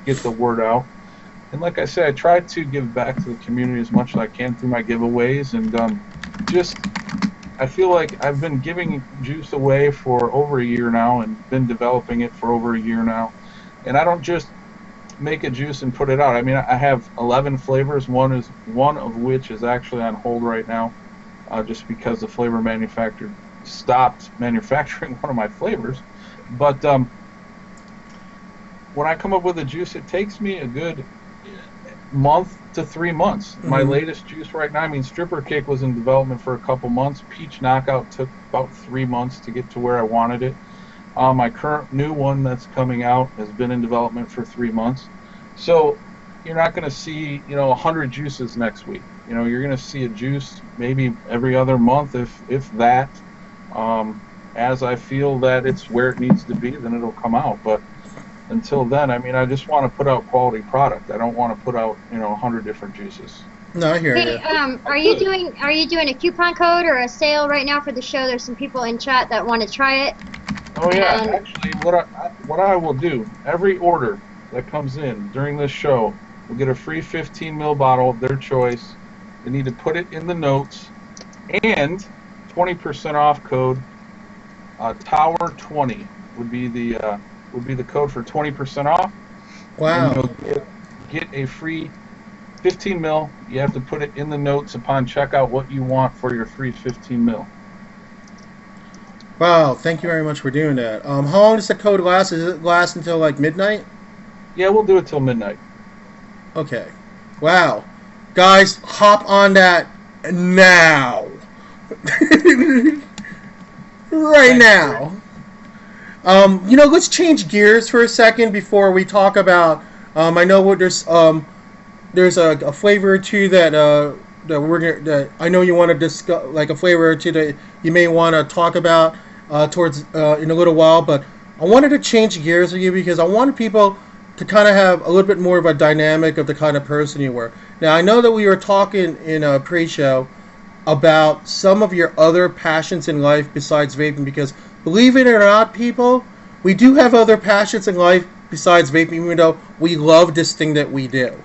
get the word out. And like I said, I try to give back to the community as much as I can through my giveaways, and I feel like I've been giving juice away for over a year now and been developing it for over a year now. And I don't just make a juice and put it out. I mean, I have 11 flavors, one of which is actually on hold right now, just because the flavor manufacturer stopped manufacturing one of my flavors. But when I come up with a juice, it takes me a good month to 3 months. Mm-hmm. My latest juice right now, I mean, Stripper Cake was in development for a couple months. Peach Knockout took about 3 months to get to where I wanted it. My current new one that's coming out has been in development for 3 months. So you're not going to see 100 juices next week. You're going to see a juice maybe every other month, if that. As I feel that it's where it needs to be, then it'll come out. But until then, I mean, I just want to put out quality product. I don't want to put out 100 different juices. No, I hear you. Are you doing a coupon code or a sale right now for the show? There's some people in chat that want to try it. Oh yeah, actually, what I will do, every order that comes in during this show will get a free 15 ml bottle of their choice. They need to put it in the notes, and 20% off code Tower20 would be the code for 20% off. Wow. And you'll get a free 15 ml. You have to put it in the notes upon checkout what you want for your free 15 ml. Wow, thank you very much for doing that. How long does the code last? Does it last until like midnight? Yeah, we'll do it till midnight. Okay. Wow. Guys, hop on that now. Right now. Let's change gears for a second before we talk about. I know there's a flavor or two that I know you want to discuss, like a flavor or two that you may want to talk about towards in a little while. But I wanted to change gears with you because I wanted people to kind of have a little bit more of a dynamic of the kind of person you were. Now I know that we were talking in a pre-show about some of your other passions in life besides vaping, because believe it or not, people, we do have other passions in life besides vaping, even though we love this thing that we do.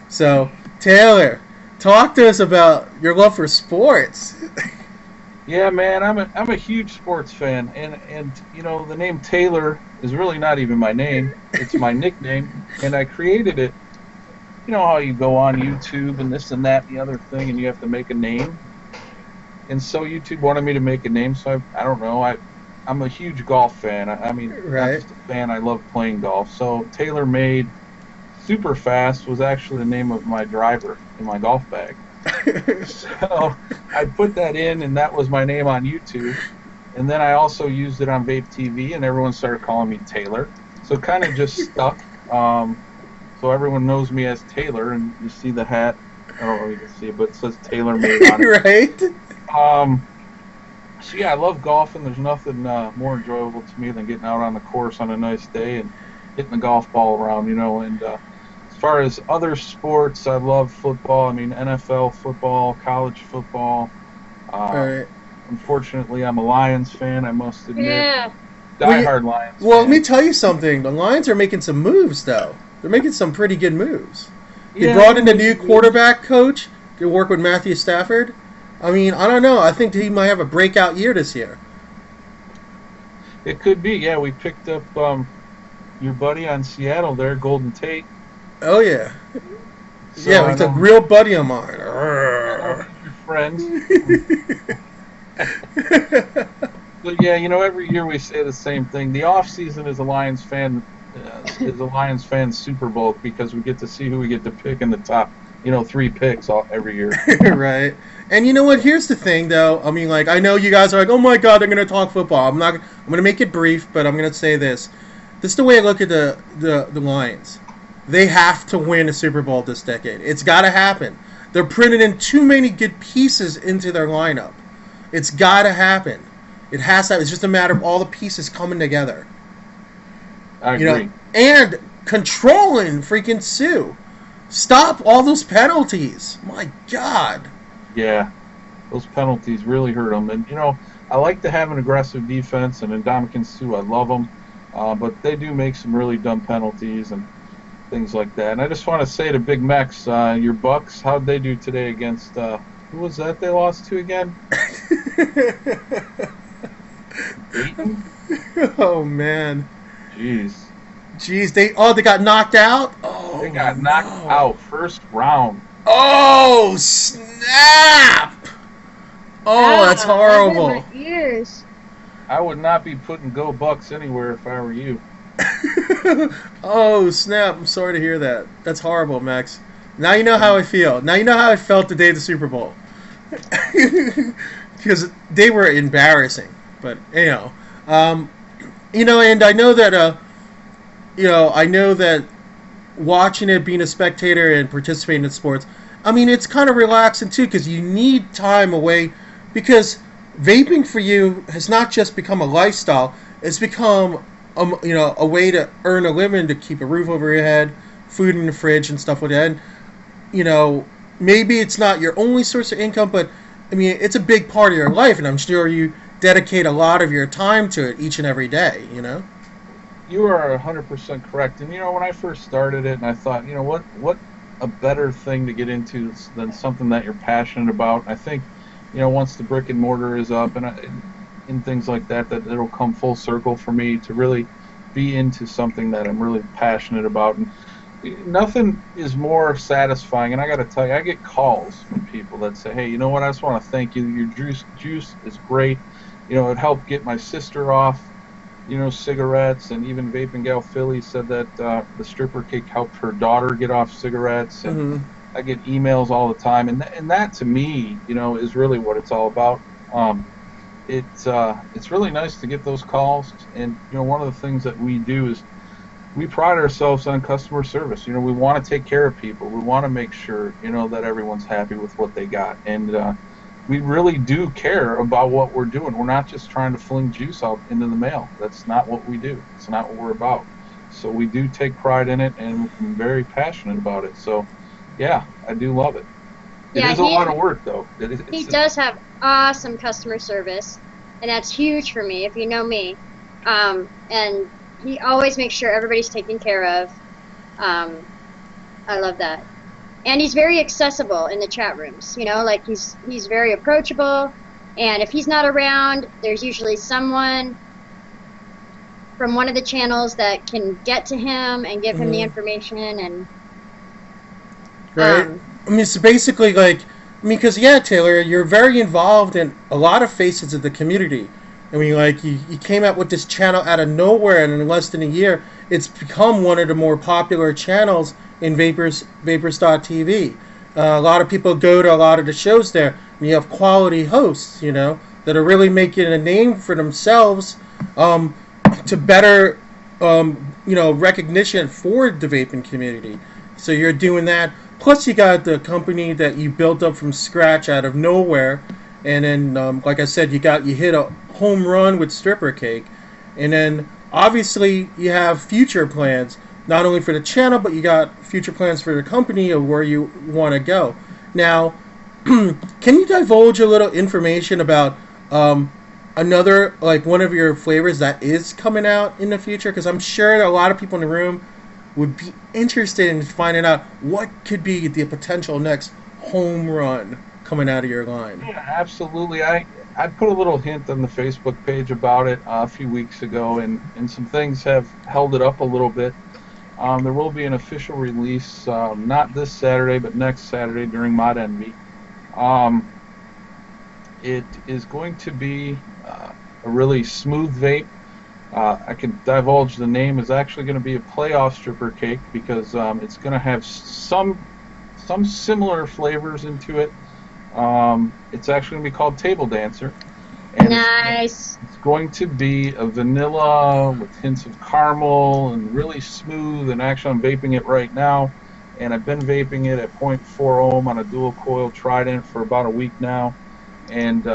So, Taylor, talk to us about your love for sports. Yeah, man, I'm a huge sports fan, and the name Taylor is really not even my name; it's my nickname, and I created it. You know how you go on YouTube and this and that and the other thing, and you have to make a name. And so YouTube wanted me to make a name, so I don't know. I'm a huge golf fan. I mean, right. I'm just a fan. I love playing golf. So TaylorMade Super Fast was actually the name of my driver in my golf bag. So I put that in, and that was my name on YouTube. And then I also used it on Vape TV, and everyone started calling me Taylor. So it kind of just stuck. So everyone knows me as Taylor, and you see the hat. I don't know if you can see it, but it says TaylorMade on it. Right. So yeah, I love golfing. There's nothing more enjoyable to me than getting out on the course on a nice day and hitting the golf ball around, And as far as other sports, I love football. I mean, NFL football, college football. Right. Unfortunately, I'm a Lions fan, I must admit. Yeah. Die-hard Lions Well, fan. let me tell you something. The Lions are making some moves, though. They're making some pretty good moves. They brought in a new quarterback coach to work with Matthew Stafford. I mean, I don't know. I think he might have a breakout year this year. It could be, yeah. We picked up your buddy on Seattle there, Golden Tate. Oh, yeah. So yeah, he's a real buddy of mine. Your friends. But yeah, every year we say the same thing. The off season is a Lions fan Super Bowl because we get to see who we get to pick in the top 3 picks every year. Right. And you know what? Here's the thing, though. I mean, like, I know you guys are like, "Oh my God, they're gonna talk football." I'm not. I'm gonna make it brief, but I'm gonna say this. This is the way I look at the Lions. They have to win a Super Bowl this decade. It's got to happen. They're printing in too many good pieces into their lineup. It's got to happen. It has to. It's just a matter of all the pieces coming together. I agree. And controlling freaking Sue. Stop all those penalties. My God. Yeah, those penalties really hurt them. And, I like to have an aggressive defense, and Ndamukong Suh, I love them. But they do make some really dumb penalties and things like that. And I just want to say to Big Mex, your Bucks, how'd they do today against, who was that they lost to again? Dayton? Oh, man. Jeez, they got knocked out? Oh, they got knocked out first round. Oh, snap! Oh, that's horrible. My ears. I would not be putting Go Bucks anywhere if I were you. Oh, snap. I'm sorry to hear that. That's horrible, Max. Now you know how I feel. Now you know how I felt the day of the Super Bowl. Because they were embarrassing. But, and I know that, watching it, being a spectator and participating in sports, I mean, it's kind of relaxing too, because you need time away, because vaping for you has not just become a lifestyle, it's become a way to earn a living, to keep a roof over your head, food in the fridge and stuff like that. And, maybe it's not your only source of income, but I mean, it's a big part of your life, and I'm sure you dedicate a lot of your time to it each and every day, You are 100% correct. And, when I first started it, and I thought, what a better thing to get into than something that you're passionate about. I think, once the brick and mortar is up and things like that it'll come full circle for me to really be into something that I'm really passionate about. And nothing is more satisfying. And I got to tell you, I get calls from people that say, "Hey, you know what? I just want to thank you. Your juice is great. It helped get my sister off cigarettes," and even Vaping Gal Philly said that the stripper cake helped her daughter get off cigarettes. And I get emails all the time, and that to me, is really what it's all about. It's really nice to get those calls, and one of the things that we do is we pride ourselves on customer service. We want to take care of people. We want to make sure that everyone's happy with what they got, and we really do care about what we're doing. We're not just trying to fling juice out into the mail. That's not what we do. It's not what we're about. So we do take pride in it, and I'm very passionate about it. So, yeah, I do love it. It is a lot of work, though. He does have awesome customer service, and that's huge for me, if you know me. And he always makes sure everybody's taken care of. I love that. And he's very accessible in the chat rooms, like he's very approachable, and if he's not around, there's usually someone from one of the channels that can get to him and give him the information. And right. I mean, so basically, because Taylor, you're very involved in a lot of facets of the community. I mean, you came out with this channel out of nowhere, and in less than a year, it's become one of the more popular channels in Vapors.tv. A lot of people go to a lot of the shows there. And you have quality hosts, that are really making a name for themselves, to better, recognition for the vaping community. So you're doing that. Plus, you got the company that you built up from scratch out of nowhere, and then, like I said, you hit a home run with Stripper Cake, and then obviously you have future plans. Not only for the channel, but you got future plans for the company of where you want to go. Now, can you divulge a little information about another, one of your flavors that is coming out in the future? Because I'm sure that a lot of people in the room would be interested in finding out what could be the potential next home run coming out of your line. Yeah, absolutely. I put a little hint on the Facebook page about it a few weeks ago, and some things have held it up a little bit. There will be an official release, not this Saturday, but next Saturday during Mod Envy. It is going to be a really smooth vape. I can divulge the name is actually going to be a playoff stripper cake, because it's going to have some some similar flavors into it. It's actually going to be called Table Dancer. And Nice. it's going to be a vanilla with hints of caramel and really smooth. And actually, I'm vaping it right now. And I've been vaping it at 0.4 ohm on a dual coil Trident for about a week now. And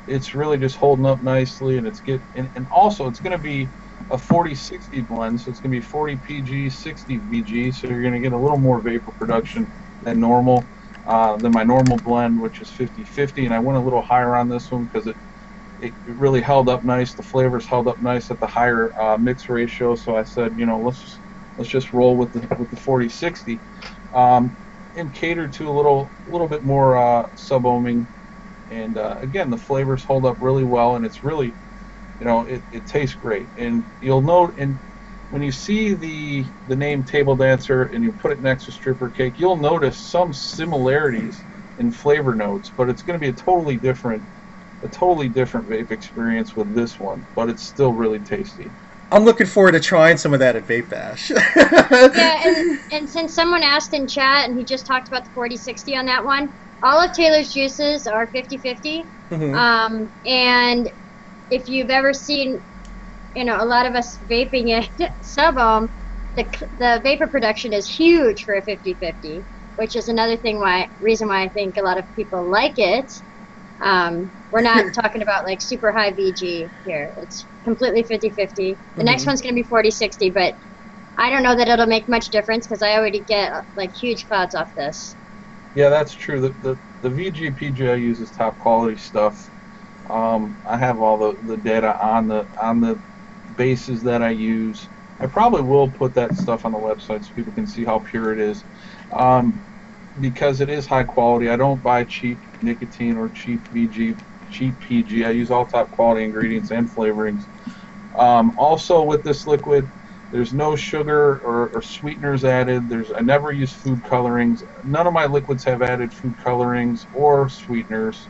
it's really just holding up nicely. And and also it's going to be a 40-60 blend. So it's going to be 40 PG, 60 VG. So you're going to get a little more vapor production than normal, than my normal blend, which is 50-50. And I went a little higher on this one because it really held up nice. The flavors held up nice at the higher mix ratio. So I said, let's just roll with the 40-60, and cater to a little bit more sub-ohming. And again, the flavors hold up really well, and it's really, it tastes great. And you'll note, and when you see the name Table Dancer and you put it next to Stripper Cake, you'll notice some similarities in flavor notes, but it's going to be a totally different vape experience with this one, but it's still really tasty. I'm looking forward to trying some of that at Vape Bash. Yeah, and since someone asked in chat, and he just talked about the 40-60 on that one, all of Taylor's juices are 50-50. Mm-hmm. And if you've ever seen, a lot of us vaping it sub-ohm, the vapor production is huge for a 50-50, which is another reason why I think a lot of people like it. We're not talking about like super high VG here. It's completely 50-50. The next one's going to be 40-60, but I don't know that it'll make much difference because I already get like huge clouds off this. Yeah, that's true. The VG PG I use is top quality stuff. I have all the data on the bases that I use. I probably will put that stuff on the website so people can see how pure it is. Because it is high quality. I don't buy cheap nicotine or cheap VG, cheap PG. I use all top quality ingredients and flavorings. Also with this liquid, there's no sugar or sweeteners added. I never use food colorings. None of my liquids have added food colorings or sweeteners.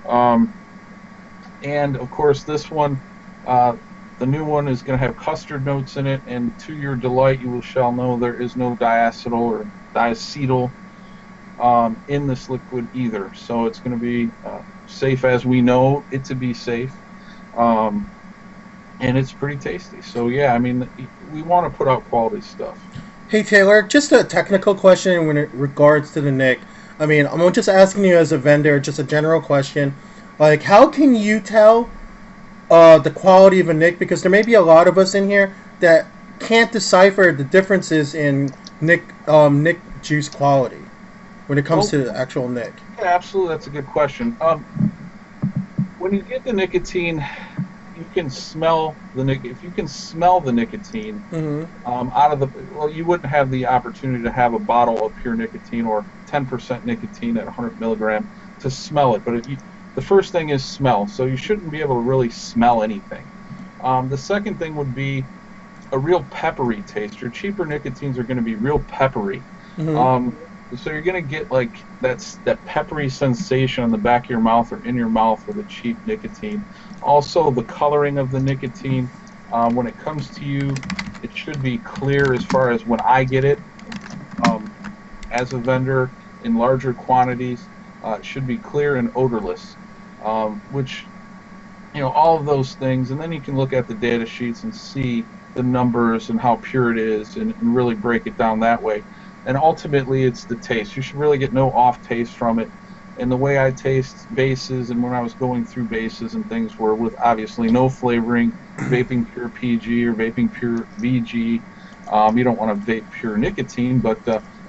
And of course this one, the new one is going to have custard notes in it, and to your delight you shall know there is no diacetyl or diacetyl in this liquid either, so it's going to be safe as we know it to be safe, and it's pretty tasty. So yeah, I mean, we want to put out quality stuff. Hey Taylor, just a technical question when it regards to the nic. I mean, I'm just asking you as a vendor, just a general question. Like, how can you tell the quality of a nic? Because there may be a lot of us in here that can't decipher the differences in nic juice quality when it comes to the actual nic. Yeah, absolutely, that's a good question. When you get the nicotine, you can smell the If you can smell the nicotine out of you wouldn't have the opportunity to have a bottle of pure nicotine or 10% nicotine at 100 milligram to smell it. But the first thing is smell, so you shouldn't be able to really smell anything. The second thing would be a real peppery taste. Your cheaper nicotines are going to be real peppery. So you're going to get like that peppery sensation on the back of your mouth or in your mouth with a cheap nicotine. Also, the coloring of the nicotine, when it comes to you, it should be clear as far as when I get it. As a vendor in larger quantities, it should be clear and odorless, which, all of those things. And then you can look at the data sheets and see the numbers and how pure it is and really break it down that way. And ultimately, it's the taste. You should really get no off taste from it. And the way I taste bases and when I was going through bases and things were with obviously no flavoring, vaping pure PG or vaping pure VG. You don't want to vape pure nicotine, but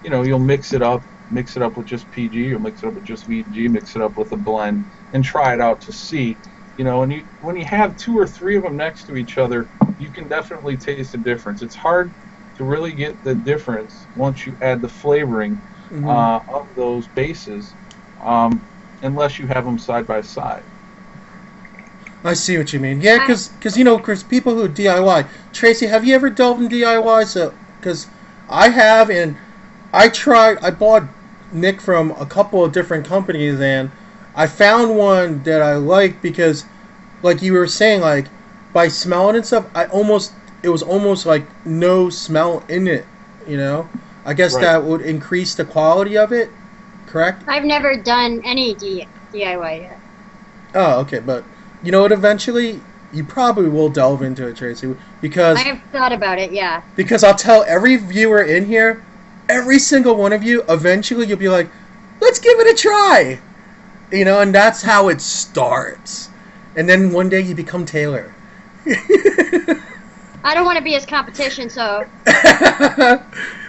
you'll mix it up with just PG, you'll mix it up with just VG, mix it up with a blend, and try it out to see. And when you have 2 or 3 of them next to each other, you can definitely taste the difference. It's hard to really get the difference once you add the flavoring of those bases, unless you have them side by side. I see what you mean. Yeah, because people who DIY. Tracy, have you ever delved in DIY? So, because I have, and I bought nic from a couple of different companies, and I found one that I liked because, like you were saying, like by smelling and stuff, it was almost like no smell in it. I guess Right. that would increase the quality of it. correct? I've never done any DIY yet. Oh, okay, but you know what? Eventually, you probably will delve into it, Tracy, I have thought about it, yeah. because I'll tell every viewer in here, every single one of you, eventually you'll be like, let's give it a try. You know, and that's how it starts. And then one day you become Taylor. I don't want to be his competition, so.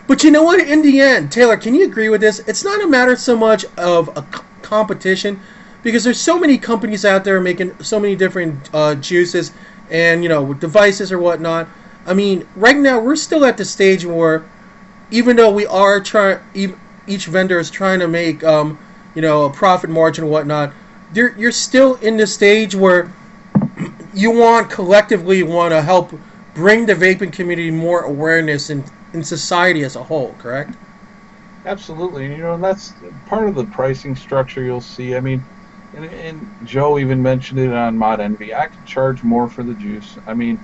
But you know what? In the end, Taylor, can you agree with this? It's not a matter so much of a competition, because there's so many companies out there making so many different juices and, you know, devices or whatnot. I mean, right now we're still at the stage where, even though we are trying, each vendor is trying to make, you know, a profit margin and whatnot, you're still in the stage where you collectively want to help bring the vaping community more awareness in society as a whole, correct? Absolutely. You know, and that's part of the pricing structure you'll see. I mean, and Joe even mentioned it on Mod Envy. I can charge more for the juice. I mean,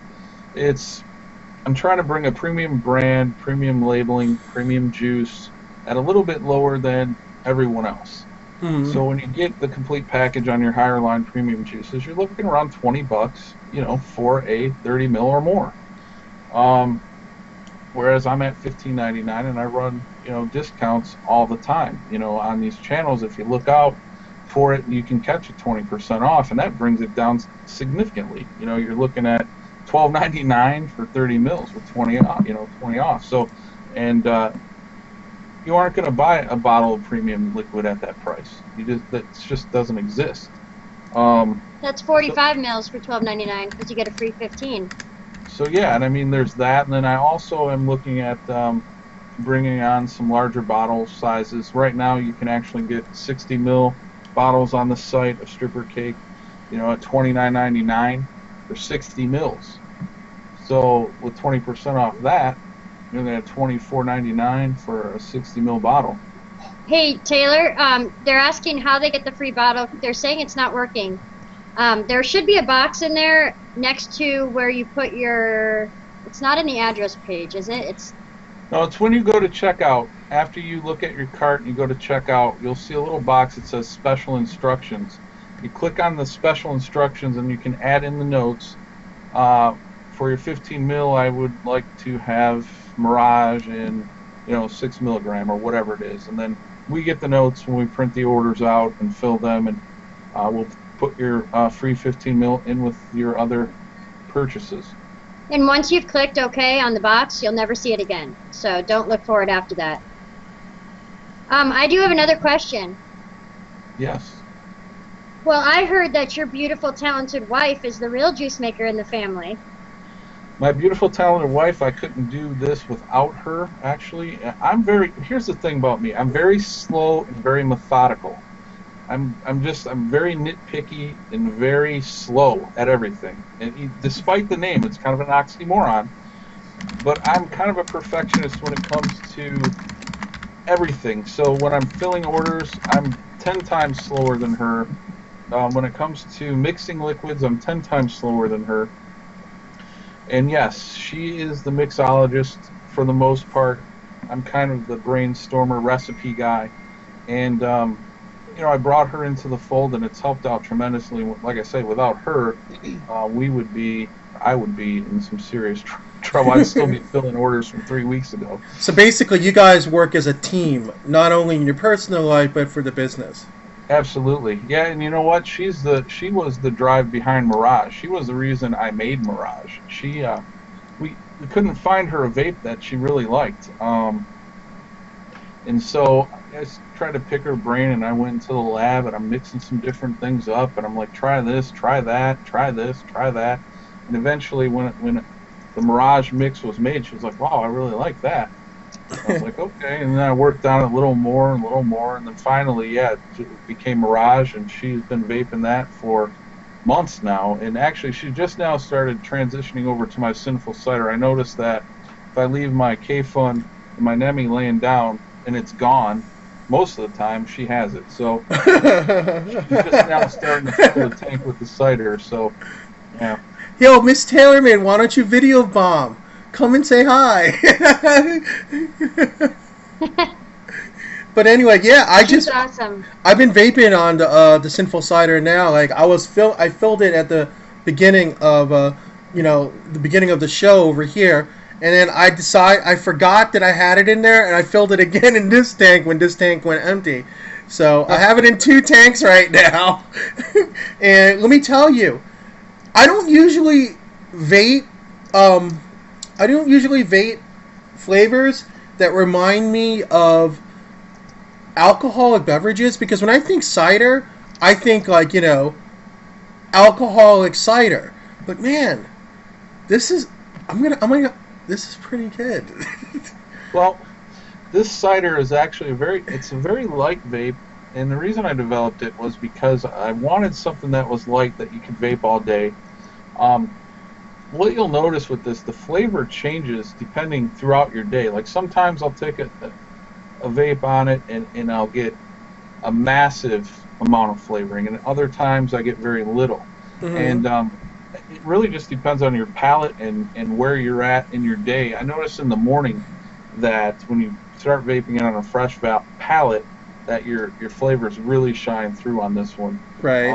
I'm trying to bring a premium brand, premium labeling, premium juice at a little bit lower than everyone else. Mm-hmm. So when you get the complete package on your higher line premium juices, you're looking around $20, you know, for a 30 mil or more. Whereas I'm at $15.99 and I run, you know, discounts all the time. You know, on these channels, if you look out for it, you can catch it 20% off, and that brings it down significantly. You know, you're looking at $12.99 for 30 mils with 20 off. You know, 20 off. So, and you aren't going to buy a bottle of premium liquid at that price. That just doesn't exist. That's 45 mils for $12.99 because you get a free 15. So yeah, and I mean there's that, and then I also am looking at bringing on some larger bottle sizes. Right now you can actually get 60 mil bottles on the site of stripper cake, you know, at $29.99 for 60 mils. So with 20% off that, you're looking at $24.99 for a 60 mil bottle. Hey Taylor, they're asking how they get the free bottle. They're saying it's not working. There should be a box in there next to where you put your. It's not in the address page, is it? No, it's when you go to checkout. After you look at your cart and you go to checkout, you'll see a little box that says special instructions. You click on the special instructions and you can add in the notes. For your 15 mil, I would like to have Mirage in, you know, 6 milligram or whatever it is, and then we get the notes when we print the orders out and fill them, and we'll put your free 15 mil in with your other purchases. And once you've clicked OK on the box, you'll never see it again. So don't look for it after that. I do have another question. Yes. Well, I heard that your beautiful, talented wife is the real juice maker in the family. My beautiful, talented wife, I couldn't do this without her, actually. Here's the thing about me. I'm very slow and very methodical. I'm very nitpicky and very slow at everything. And despite the name, it's kind of an oxymoron, but I'm kind of a perfectionist when it comes to everything. So when I'm filling orders, I'm 10 times slower than her. When it comes to mixing liquids, I'm 10 times slower than her. And yes, she is the mixologist for the most part. I'm kind of the brainstormer, recipe guy. And, you know, I brought her into the fold, and it's helped out tremendously. Like I say, without her, I would be in some serious trouble. I'd still be filling orders from 3 weeks ago. So basically, you guys work as a team, not only in your personal life, but for the business. Absolutely. Yeah, and you know what? She was the drive behind Mirage. She was the reason I made Mirage. We couldn't find her a vape that she really liked. And so I tried to pick her brain, and I went into the lab, and I'm mixing some different things up, and I'm like, try this, try that, try this, try that. And eventually when the Mirage mix was made, she was like, wow, I really like that. I was like, okay, and then I worked on it a little more, and then finally, yeah, it became Mirage, and she's been vaping that for months now. And actually, she just now started transitioning over to my Sinful Cider. I noticed that if I leave my K-Fun and my Nemi laying down and it's gone, most of the time she has it. So she's just now starting to fill the tank with the cider. So, yeah. Yo, Miss Taylor, man, why don't you video bomb? Come and say hi. But anyway, yeah, She's awesome. I've been vaping on the Sinful Cider now. Like I filled it at the beginning of the beginning of the show over here, and then I forgot that I had it in there, and I filled it again in this tank when this tank went empty. So I have it in 2 tanks right now. And let me tell you, I don't usually vape. I don't usually vape flavors that remind me of alcoholic beverages, because when I think cider, I think like, alcoholic cider. But man, this is this is pretty good. Well, this cider is actually it's a very light vape, and the reason I developed it was because I wanted something that was light that you could vape all day. What you'll notice with this, the flavor changes depending throughout your day. Like sometimes I'll take a vape on it and I'll get a massive amount of flavoring, and other times I get very little. Mm-hmm. And it really just depends on your palate and where you're at in your day. I notice in the morning that when you start vaping it on a fresh palate, that your flavors really shine through on this one. Right.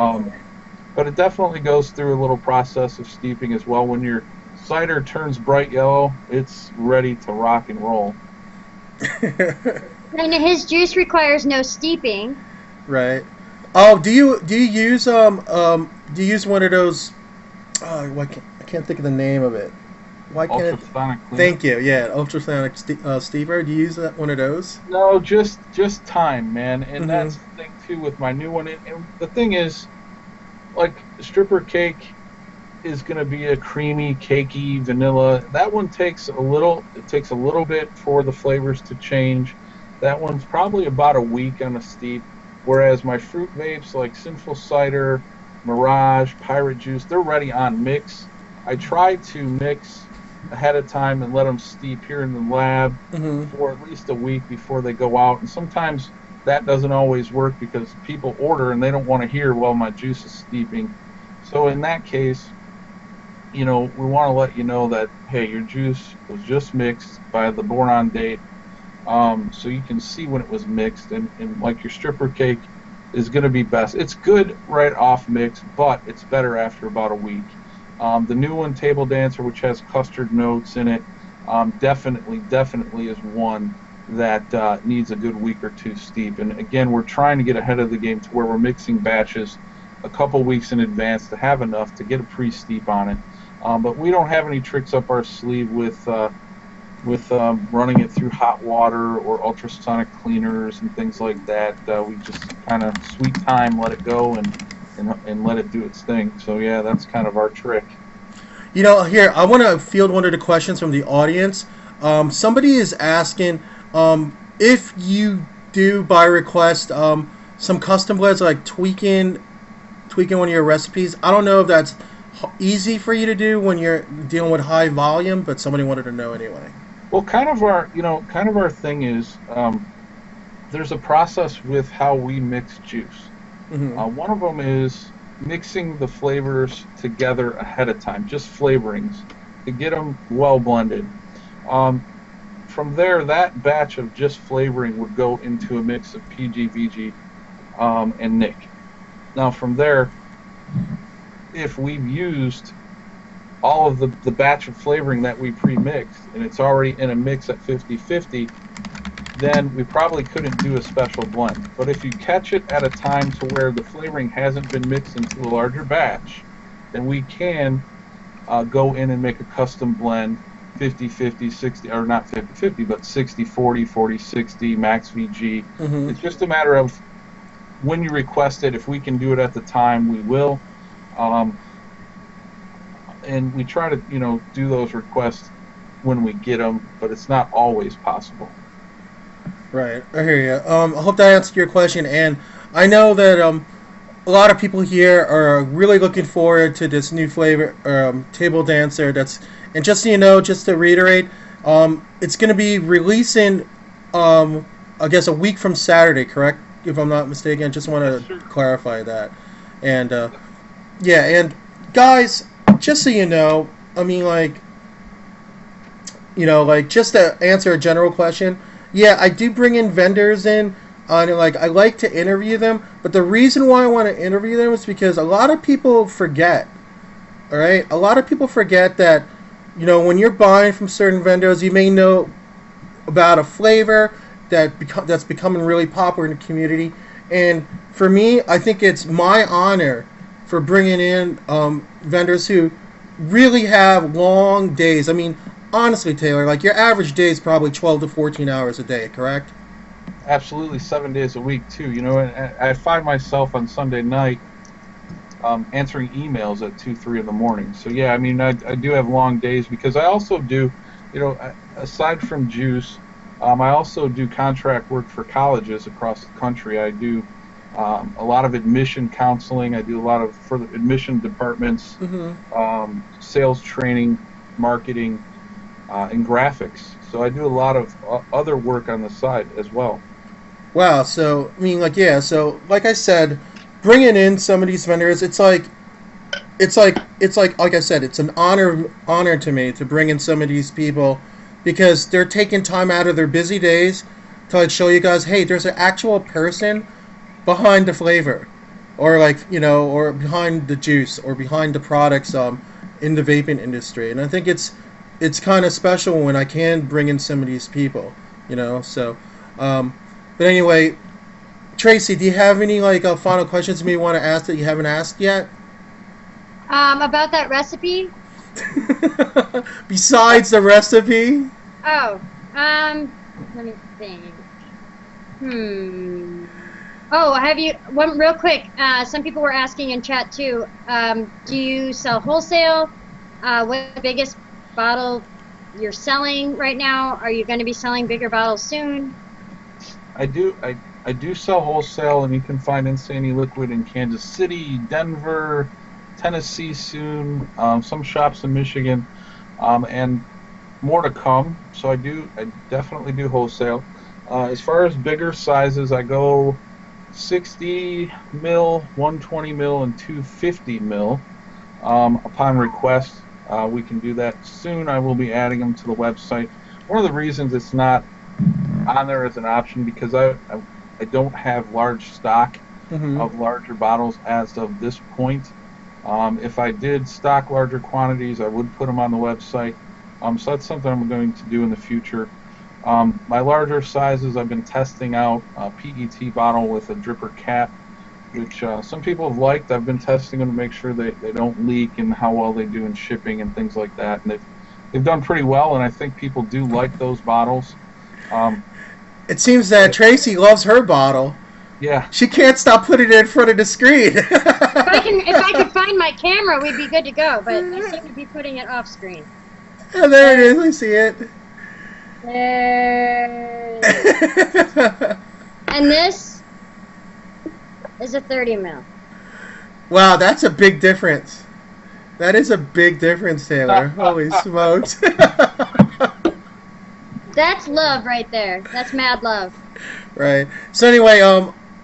But it definitely goes through a little process of steeping as well. When your cider turns bright yellow, it's ready to rock and roll. And his juice requires no steeping. Right. Oh, do you use one of those? I can't think of the name of it. Why can't ultrasonic cleaner? Thank you. Yeah, ultrasonic steamer. Do you use one of those? No, just time, man. And that's the thing too with my new one. And the thing is, like stripper cake is going to be a creamy, cakey vanilla. That one takes a little bit for the flavors to change. That one's probably about a week on a steep. Whereas my fruit vapes like Sinful Cider, Mirage, Pirate Juice, they're ready on mix. I try to mix ahead of time and let them steep here in the lab for at least a week before they go out. And sometimes that doesn't always work because people order and they don't want to hear, well, my juice is steeping. So in that case, we want to let you know that, hey, your juice was just mixed by the born on date. So you can see when it was mixed, and like your stripper cake is going to be best. It's good right off mix, but it's better after about a week. The new one, Table Dancer, which has custard notes in it, definitely is one that needs a good week or two steep. And again, we're trying to get ahead of the game to where we're mixing batches a couple weeks in advance to have enough to get a pre-steep on it. But we don't have any tricks up our sleeve with running it through hot water or ultrasonic cleaners and things like that. We just kind of sweet time, let it go, and let it do its thing. So yeah, that's kind of our trick. Here, I want to field one of the questions from the audience. Somebody is asking if you do, by request, some custom blends, like tweaking one of your recipes. I don't know if that's easy for you to do when you're dealing with high volume, but somebody wanted to know anyway. Well, kind of our thing is there's a process with how we mix juice. One of them is mixing the flavors together ahead of time, just flavorings, to get them well blended. From there, that batch of just flavoring would go into a mix of PG, VG, and Nick. Now from there, if we've used all of the batch of flavoring that we pre-mixed and it's already in a mix at 50-50, then we probably couldn't do a special blend. But if you catch it at a time to where the flavoring hasn't been mixed into a larger batch, then we can go in and make a custom blend, 50-50, 60, or not 50-50, but 60-40, 40-60, max VG. It's just a matter of when you request it. If we can do it at the time, we will. And we try to, do those requests when we get them, but it's not always possible. Right, I hear you. I hope that answered your question, and I know that a lot of people here are really looking forward to this new flavor, Table Dancer. And just so you know, just to reiterate, it's going to be releasing, I guess, a week from Saturday, correct? If I'm not mistaken. I just want to clarify that. And and guys, just so you know, I mean, just to answer a general question, yeah, I do bring in vendors in And like I like to interview them, but the reason why I want to interview them is because a lot of people forget. All right, a lot of people forget that, you know, when you're buying from certain vendors, you may know about a flavor that's becoming really popular in the community. And for me, I think it's my honor for bringing in vendors who really have long days. I mean, honestly, Taylor, like your average day is probably 12 to 14 hours a day, correct? Absolutely, 7 days a week too. You know, and I find myself on Sunday night answering emails at 2, 3 in the morning. So yeah, I mean, I do have long days because I also do, you know, aside from juice, I also do contract work for colleges across the country. I do a lot of admission counseling. I do a lot of for the admission departments, sales training, marketing, and graphics. So I do a lot of other work on the side as well. Wow. So I mean, like, yeah. So like I said, bringing in some of these vendors, it's like I said, it's an honor to me to bring in some of these people because they're taking time out of their busy days to like show you guys, hey, there's an actual person behind the flavor, or like, you know, or behind the juice, or behind the products in the vaping industry. And I think it's kind of special when I can bring in some of these people, you know. So, but anyway, Tracy, do you have any like final questions you may want to ask that you haven't asked yet? About that recipe? Besides the recipe? Oh, let me think. Oh, have you, one real quick, some people were asking in chat too, do you sell wholesale? What the biggest bottle you're selling right now? Are you going to be selling bigger bottles soon? I do sell wholesale, and you can find Insane Eliquid in Kansas City, Denver, Tennessee soon, some shops in Michigan, and more to come. So I definitely do wholesale. As far as bigger sizes, I go 60 mil, 120 mil, and 250 mil. Upon request, we can do that soon. I will be adding them to the website. One of the reasons it's not on there as an option because I don't have large stock of larger bottles as of this point. If I did stock larger quantities, I would put them on the website. So that's something I'm going to do in the future. My larger sizes, I've been testing out a PET bottle with a dripper cap, which some people have liked. I've been testing them to make sure they don't leak and how well they do in shipping and things like that. And they've done pretty well, and I think people do like those bottles. It seems that Tracy loves her bottle. Yeah. She can't stop putting it in front of the screen. If I could find my camera, we'd be good to go, but I seem to be putting it off screen. Oh, there it is. I see it. There. And this is a 30 mil. Wow, that's a big difference. That is a big difference, Taylor. Holy smokes. That's love right there. That's mad love. Right. So anyway,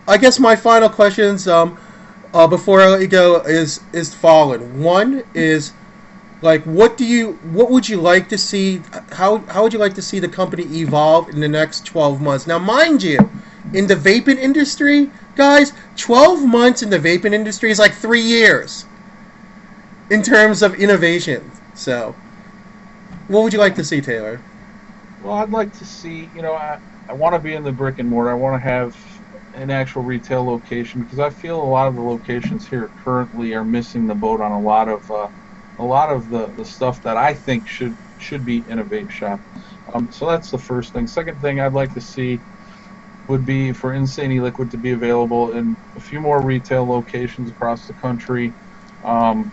I guess my final questions before I let you go is the following. One is, like, what would you like to see? How would you like to see the company evolve in the next 12 months? Now, mind you, in the vaping industry, guys, 12 months in the vaping industry is like 3 years in terms of innovation. So, what would you like to see, Taylor? Well, I'd like to see, you know, I want to be in the brick and mortar. I want to have an actual retail location because I feel a lot of the locations here currently are missing the boat on a lot of the stuff that I think should be in a vape shop. So that's the first thing. Second thing I'd like to see would be for Insane Eliquid to be available in a few more retail locations across the country. Come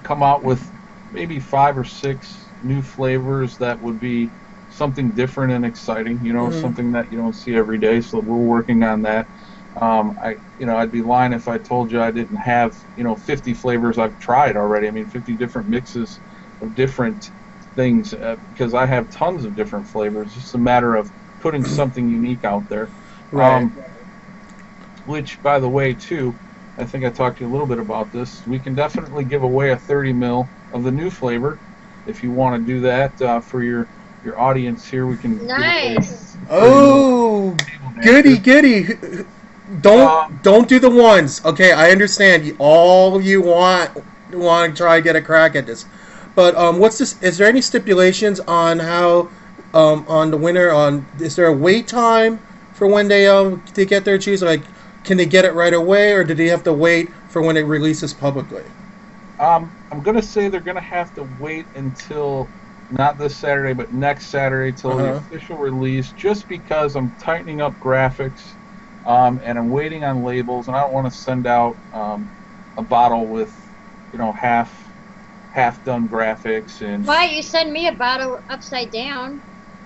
out with maybe 5 or 6 new flavors that would be something different and exciting, you know, something that you don't see every day. So we're working on that. I'd be lying if I told you I didn't have, 50 flavors I've tried already. I mean, 50 different mixes of different things because I have tons of different flavors. It's just a matter of putting something unique out there. Right. Which, by the way, too, I think I talked to you a little bit about this. We can definitely give away a 30 mil of the new flavor. If you want to do that for your audience here, we can. Nice. Oh, Goody, goody. Don't do the ones. Okay, I understand. All you want to try to get a crack at this, but what's this? Is there any stipulations on how on the winner? Is there a wait time for when they get their juice? Like, can they get it right away, or do they have to wait for when it releases publicly? I'm gonna say they're gonna have to wait until not this Saturday, but next Saturday till the official release, just because I'm tightening up graphics, and I'm waiting on labels, and I don't want to send out a bottle with, half done graphics. And why you send me a bottle upside down?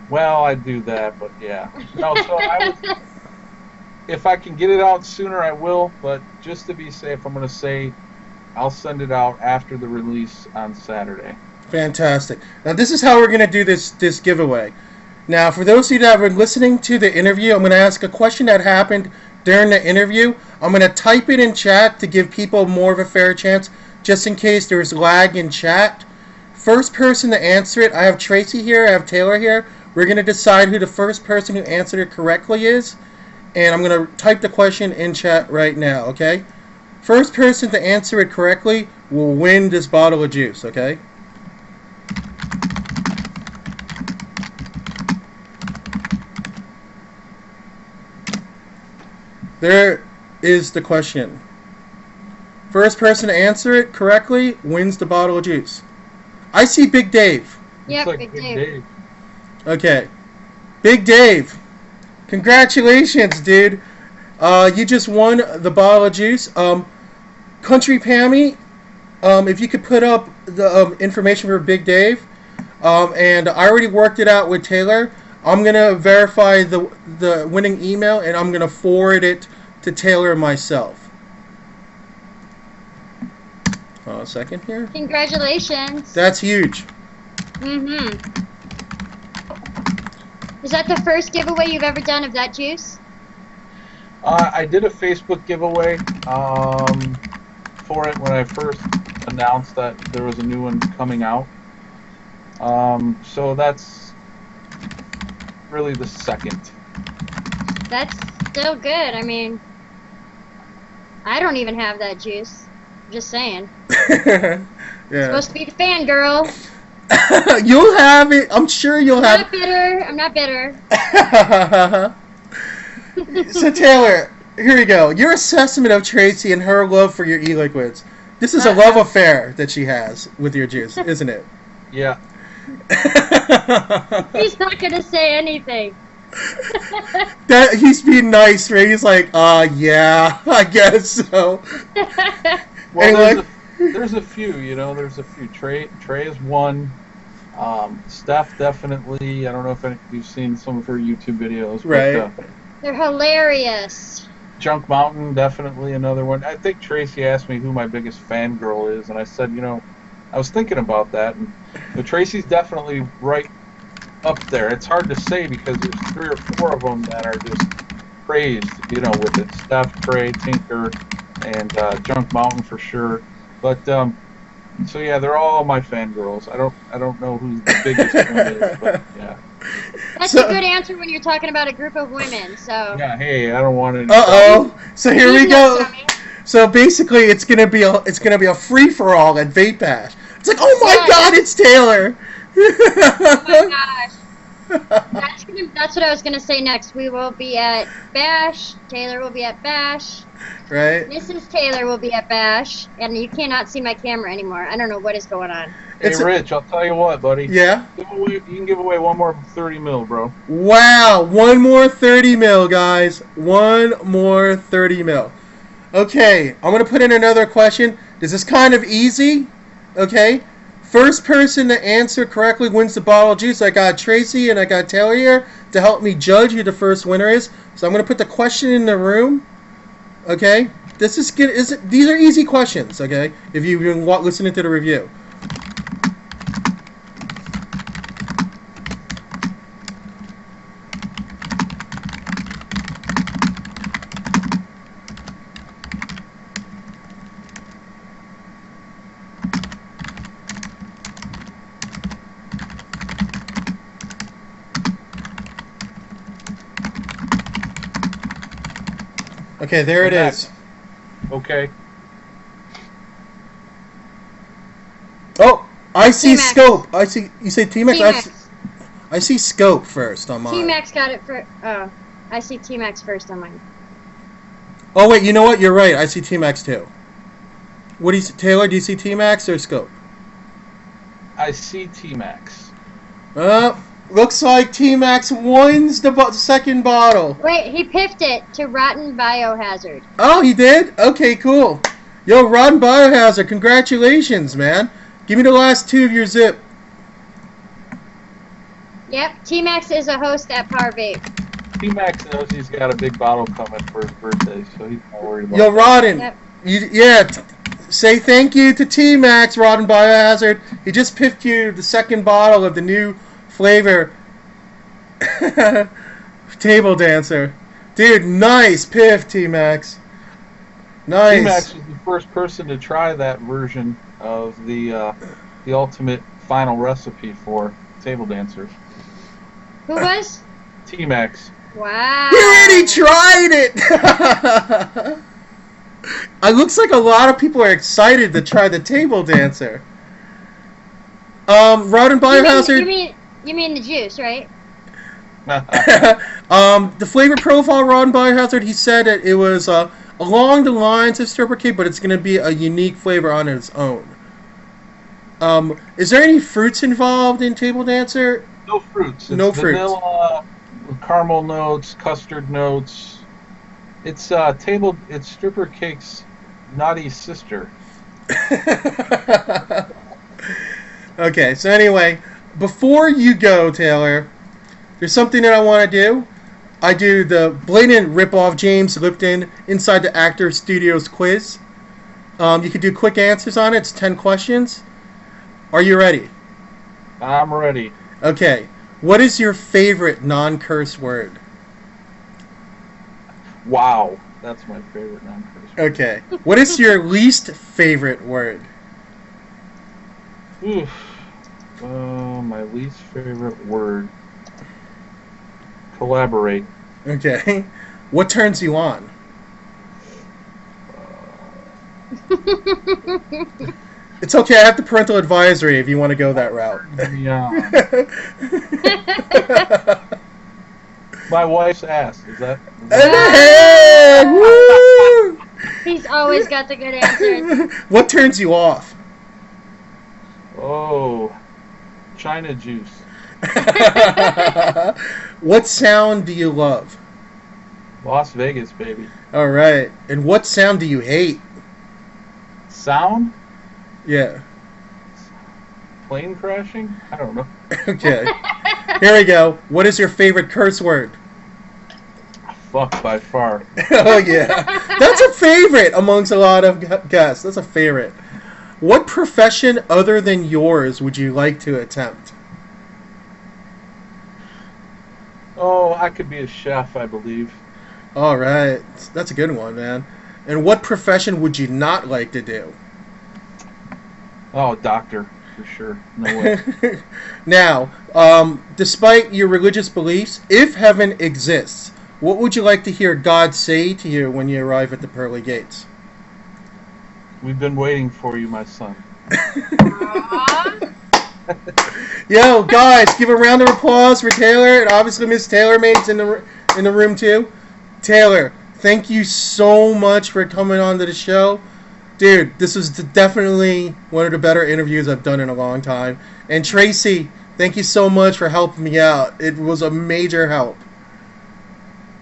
Well, I do that, but yeah. No, so if I can get it out sooner, I will. But just to be safe, I'm gonna say I'll send it out after the release on Saturday. Fantastic. Now, this is how we're going to do this giveaway. Now, for those of you that have been listening to the interview, I'm going to ask a question that happened during the interview. I'm going to type it in chat to give people more of a fair chance, just in case there's lag in chat. First person to answer it, I have Tracy here, I have Taylor here. We're going to decide who the first person who answered it correctly is, and I'm going to type the question in chat right now, okay? First person to answer it correctly will win this bottle of juice, okay? There is the question. First person to answer it correctly wins the bottle of juice. I see Big Dave. Yep, Looks Big like Dave. Okay. Big Dave. Congratulations, dude. You just won the bottle of juice. Country Pammy, if you could put up the information for Big Dave. And I already worked it out with Taylor. I'm going to verify the winning email, and I'm going to forward it to Taylor myself. A second here. Congratulations. That's huge. Mm-hmm. Is that the first giveaway you've ever done of that juice? I did a Facebook giveaway for it when I first announced that there was a new one coming out. So that's really the second. That's still good. I mean, I don't even have that juice. Just saying. Yeah. Supposed to be the fangirl. You'll have it. I'm sure you'll have it. I'm not bitter. So Taylor, here we go. Your assessment of Tracy and her love for your e-liquids. This is a love affair that she has with your juice, isn't it? Yeah. He's not gonna say anything. That he's being nice, right? He's like, yeah, I guess so. Well, there's a few, there's a few. Trey is one. Steph definitely. I don't know if you've seen some of her YouTube videos. Right. But, They're hilarious. Junk Mountain, definitely another one. I think Tracy asked me who my biggest fangirl is, and I said, I was thinking about that, but Tracy's definitely right up there. It's hard to say because there's 3 or 4 of them that are just praised, with it. Steph, Trey, Tinker, and Junk Mountain for sure. But so yeah, they're all my fangirls. I don't know who the biggest one is, but yeah. That's a good answer when you're talking about a group of women. So yeah, hey, I don't want to. So here we go. So basically, it's gonna be a free for all at Vape Bash. It's like, oh my God, it's Taylor. Oh my gosh. That's what I was gonna say next. We will be at Bash. Taylor will be at Bash. Right. Mrs. Taylor will be at Bash, and you cannot see my camera anymore. I don't know what is going on. Hey, Rich, I'll tell you what, buddy. Yeah? You can give away one more 30 mil, bro. Wow. One more 30 mil, guys. One more 30 mil. Okay. I'm going to put in another question. This is kind of easy. Okay. First person to answer correctly wins the bottle of juice. I got Tracy and I got Taylor here to help me judge who the first winner is. So I'm going to put the question in the room. Okay. This is good. These are easy questions. Okay. If you've been listening to the review. Okay, there it is. Okay. Oh, I see T-Max. scope. I see. You say T-Max? T-Max. I see scope first on mine. T-Max got it for. Oh, I see T-Max first on mine. Oh wait, you know what? You're right. I see T-Max too. What do you see, Taylor? Do you see T-Max or scope? I see T-Max. Looks like T-Max wins the second bottle. Wait, he piffed it to Rotten Biohazard. Oh, he did? Okay, cool. Yo, Rotten Biohazard, congratulations, man. Give me the last two of your zip. Yep, T-Max is a host at Power Vape. T-Max knows he's got a big bottle coming for his birthday, so he's not worried about Yo, that. Rodden, Yep. say thank you to T-Max, Rotten Biohazard. He just piffed you the second bottle of the new flavor Table Dancer. Dude, nice piff, T-Max. Nice. T-Max was the first person to try that version of the ultimate final recipe for Table Dancer. Who was? T-Max. Wow. He already tried it! It looks like a lot of people are excited to try the Table Dancer. Rodden Biohazard... You mean the juice, right? The flavor profile, Rodden Biohazard, he said that it was along the lines of Stripper Cake, but it's going to be a unique flavor on its own. Is there any fruits involved in Table Dancer? No fruits. It's no fruits. Vanilla, caramel notes, custard notes. It's Stripper Cake's naughty sister. Okay, so anyway, before you go, Taylor, there's something that I want to do. I do the blatant rip-off James Lipton Inside the Actor Studios quiz. You can do quick answers on it. It's 10 questions. Are you ready? I'm ready. Okay. What is your favorite non-curse word? Wow. That's my favorite non-curse word. Okay. What is your least favorite word? Oof. My least favorite word. Collaborate. Okay. What turns you on? It's okay, I have the parental advisory if you want to go that route. Yeah. My wife's ass. Is that Hey! Woo! He's always got the good answers. What turns you off? Oh, China juice. What sound do you love? Las Vegas, baby. All right. And what sound do you hate? Sound? Yeah. Plane crashing? I don't know. Okay. Here we go. What is your favorite curse word? Fuck by far. Oh, yeah. That's a favorite amongst a lot of guests. That's a favorite. What profession other than yours would you like to attempt? Oh, I could be a chef, I believe. All right. That's a good one, man. And what profession would you not like to do? Oh, doctor, for sure. No way. Now, despite your religious beliefs, if heaven exists, what would you like to hear God say to you when you arrive at the pearly gates? We've been waiting for you, my son. Yo, guys, give a round of applause for Taylor, and obviously Miss Taylor Mate's in the room too. Taylor, thank you so much for coming on to the show. Dude, this was definitely one of the better interviews I've done in a long time. And Tracy, thank you so much for helping me out. It was a major help.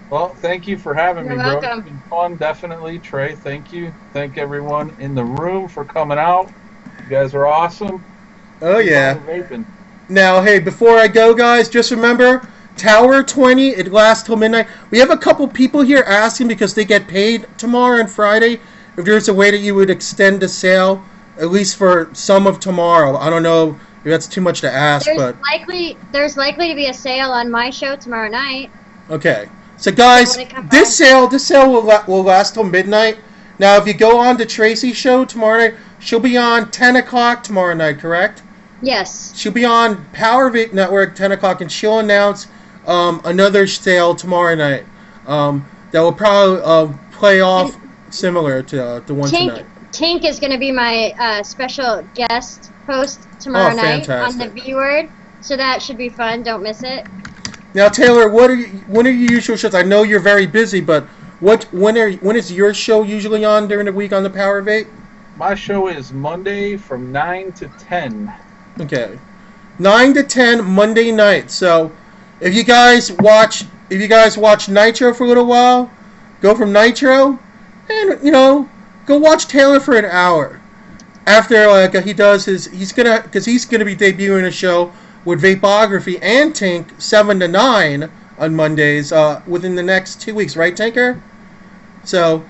Well, thank you for having You're me, bro. welcome. It's been fun, definitely. Trey, thank you. Thank everyone in the room for coming out. You guys are awesome. Oh, yeah. Keep on vaping. Now, hey, before I go, guys, just remember, Tower 20, it lasts till midnight. We have a couple people here asking because they get paid tomorrow and Friday. If there's a way that you would extend the sale, at least for some of tomorrow. I don't know if that's too much to ask, but... There's likely to be a sale on my show tomorrow night. Okay. So, guys, this sale will last till midnight. Now, if you go on to Tracy's show tomorrow night, she'll be on 10 o'clock tomorrow night, correct? Yes. She'll be on Power Vape Network 10 o'clock, and she'll announce another sale tomorrow night that will probably play off similar to the one tonight. Tink is going to be my special guest host tomorrow night on the V Word, so that should be fun. Don't miss it. Now, Taylor, when are your usual shows? I know you're very busy, but when is your show usually on during the week on the Power Vape? My show is Monday from 9 to 10. Okay, 9 to 10 Monday night. So, if you guys watch Nitro for a little while, go from Nitro, and go watch Taylor for an hour. After he does he's gonna be debuting a show with Vapeography and Tink 7 to 9 on Mondays within the next 2 weeks, right, Tinker? So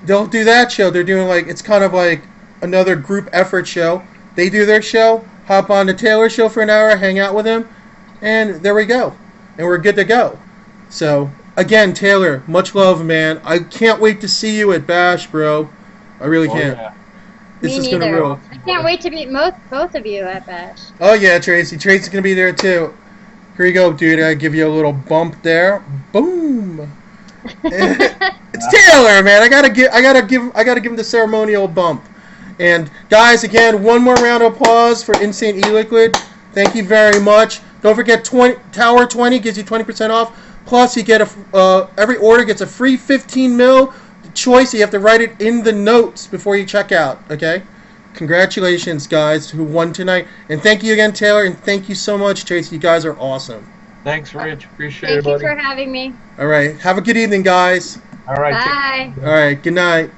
they'll do that show. They're doing it's kind of like another group effort show. They do their show, hop on the Taylor show for an hour, hang out with him, and there we go, and we're good to go. So again, Taylor, much love, man. I can't wait to see you at Bash, bro. I really can't. Yeah. Me neither. I can't wait to meet both of you at Bash. Oh yeah, Tracy. Tracy's gonna be there too. Here you go, dude. I give you a little bump there. Boom. It's Taylor, man. I gotta give him the ceremonial bump. And guys, again, one more round of applause for Insane Eliquid. Thank you very much. Don't forget, Tower 20 gives you 20% off. Plus, you get every order gets a free 15 mil. Choice, you have to write it in the notes before you check out. Okay, congratulations, guys, who won tonight, and thank you again, Taylor, and thank you so much, Tracy. You guys are awesome. Thanks, Rich. Appreciate it, buddy. buddy. Thank you for having me. All right, have a good evening, guys. All right. Bye. All right, good night.